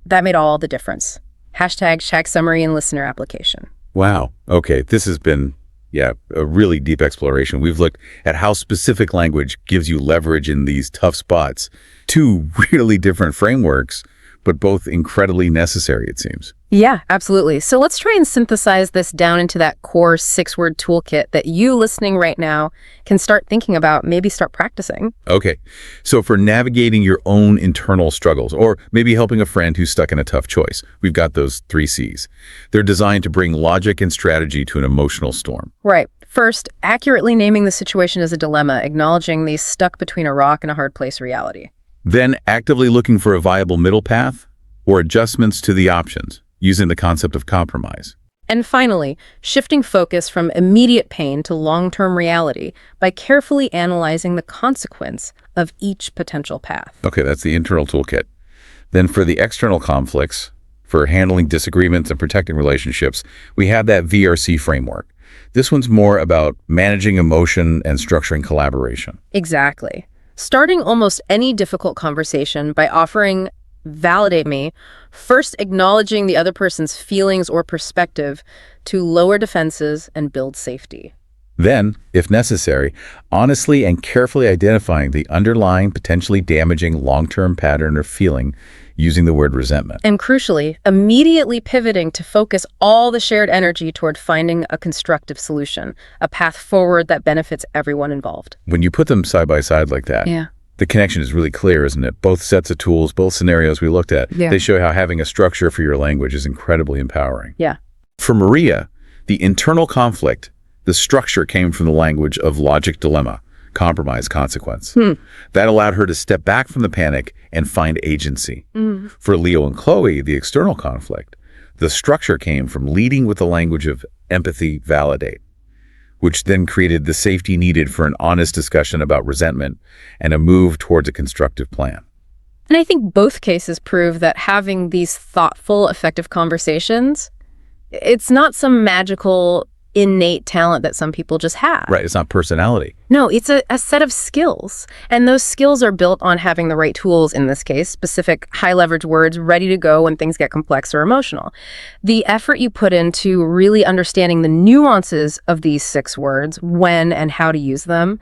That made all the difference. Hashtag Shack Summary and Listener Application. Wow. Okay, this has been, a really deep exploration. We've looked at how specific language gives you leverage in these tough spots. Two really different frameworks, but both incredibly necessary, it seems. Yeah, absolutely. So let's try and synthesize this down into that core 6-word toolkit that you listening right now can start thinking about, maybe start practicing. Okay, so for navigating your own internal struggles, or maybe helping a friend who's stuck in a tough choice, we've got those 3 C's. They're designed to bring logic and strategy to an emotional storm. Right. First, accurately naming the situation as a dilemma, acknowledging the stuck between a rock and a hard place reality. Then actively looking for a viable middle path or adjustments to the options, using the concept of compromise. And finally, shifting focus from immediate pain to long-term reality by carefully analyzing the consequence of each potential path. Okay, that's the internal toolkit. Then for the external conflicts, for handling disagreements and protecting relationships, we have that VRC framework. This one's more about managing emotion and structuring collaboration. Exactly. Starting almost any difficult conversation by offering validate me, first acknowledging the other person's feelings or perspective to lower defenses and build safety. Then, if necessary, honestly and carefully identifying the underlying, potentially damaging long-term pattern or feeling using the word resentment. And crucially, immediately pivoting to focus all the shared energy toward finding a constructive solution, a path forward that benefits everyone involved. When you put them side by side like that, Yeah. the connection is really clear, isn't it? Both sets of tools, both scenarios we looked at, Yeah. they show how having a structure for your language is incredibly empowering. Yeah. For Maria, the internal conflict, the structure came from the language of logic dilemma, compromise, consequence. That allowed her to step back from the panic and find agency. For Leo and Chloe, the external conflict, the structure came from leading with the language of empathy, validate, which then created the safety needed for an honest discussion about resentment and a move towards a constructive plan. And I think both cases prove that having these thoughtful, effective conversations, it's not some magical, innate talent that some people just have. Right, it's not personality. No, it's a set of skills. And those skills are built on having the right tools, in this case, specific high-leverage words ready to go when things get complex or emotional. The effort you put into really understanding the nuances of these 6 words, when and how to use them,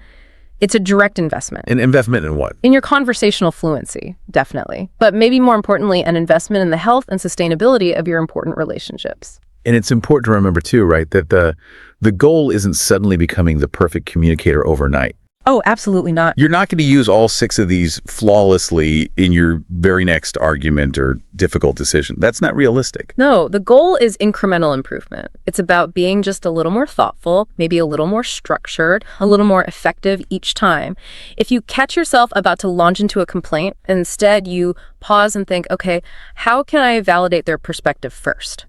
It's a direct investment. An investment in what? In your conversational fluency, definitely. But maybe more importantly, an investment in the health and sustainability of your important relationships. And it's important to remember too, right, that the goal isn't suddenly becoming the perfect communicator overnight. Oh, absolutely not. You're not going to use all 6 of these flawlessly in your very next argument or difficult decision. That's not realistic. No, the goal is incremental improvement. It's about being just a little more thoughtful, maybe a little more structured, a little more effective each time. If you catch yourself about to launch into a complaint, instead you pause and think, okay, how can I validate their perspective first?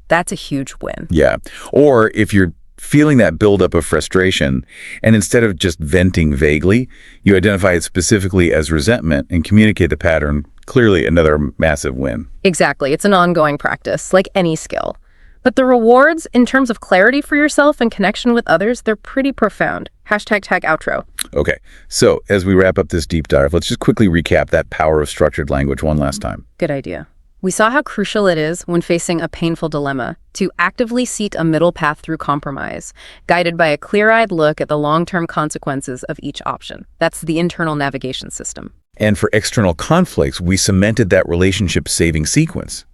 That's a huge win. Yeah. Or if you're feeling that buildup of frustration, and instead of just venting vaguely, you identify it specifically as resentment and communicate the pattern clearly, another massive win. Exactly. It's an ongoing practice, like any skill. But the rewards, in terms of clarity for yourself and connection with others, they're pretty profound. #outro. Okay, so as we wrap up this deep dive, let's just quickly recap that power of structured language one last time. Good idea. We saw how crucial it is when facing a painful dilemma to actively seek a middle path through compromise, guided by a clear-eyed look at the long-term consequences of each option. That's the internal navigation system. And for external conflicts, we cemented that relationship-saving sequence,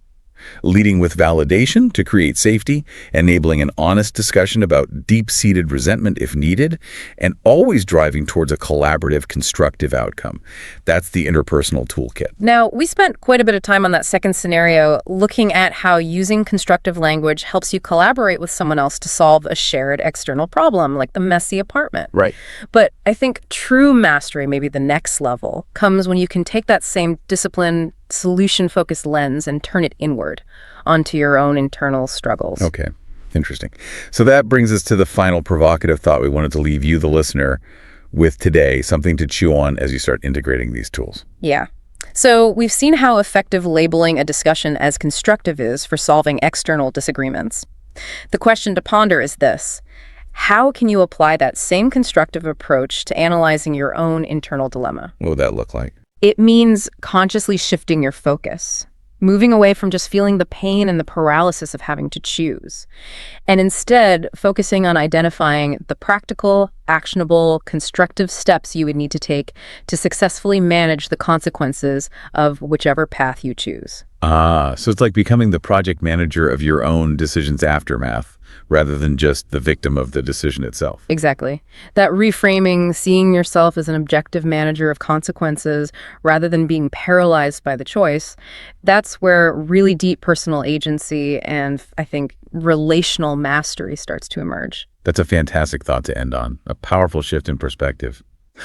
leading with validation to create safety, enabling an honest discussion about deep-seated resentment if needed, and always driving towards a collaborative, constructive outcome. That's the interpersonal toolkit. Now, we spent quite a bit of time on that second scenario looking at how using constructive language helps you collaborate with someone else to solve a shared external problem, like the messy apartment. Right. But I think true mastery, maybe the next level, comes when you can take that same discipline, solution-focused lens and turn it inward onto your own internal struggles. Okay, interesting. So that brings us to the final provocative thought we wanted to leave you, the listener, with today, something to chew on as you start integrating these tools. Yeah. So we've seen how effective labeling a discussion as constructive is for solving external disagreements. The question to ponder is this: how can you apply that same constructive approach to analyzing your own internal dilemma? What would that look like? It means consciously shifting your focus, moving away from just feeling the pain and the paralysis of having to choose, and instead focusing on identifying the practical, actionable, constructive steps you would need to take to successfully manage the consequences of whichever path you choose. So it's like becoming the project manager of your own decision's aftermath, rather than just the victim of the decision itself. Exactly. That reframing, seeing yourself as an objective manager of consequences rather than being paralyzed by the choice, that's where really deep personal agency and, I think, relational mastery starts to emerge. That's a fantastic thought to end on. A powerful shift in perspective.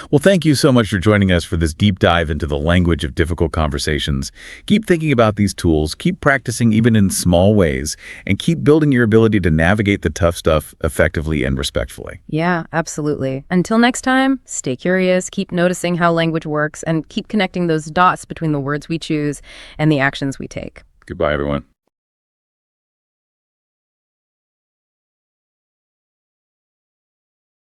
Well, thank you so much for joining us for this deep dive into the language of difficult conversations. Keep thinking about these tools, keep practicing even in small ways, and keep building your ability to navigate the tough stuff effectively and respectfully. Yeah, absolutely. Until next time, stay curious, keep noticing how language works, and keep connecting those dots between the words we choose and the actions we take. Goodbye, everyone.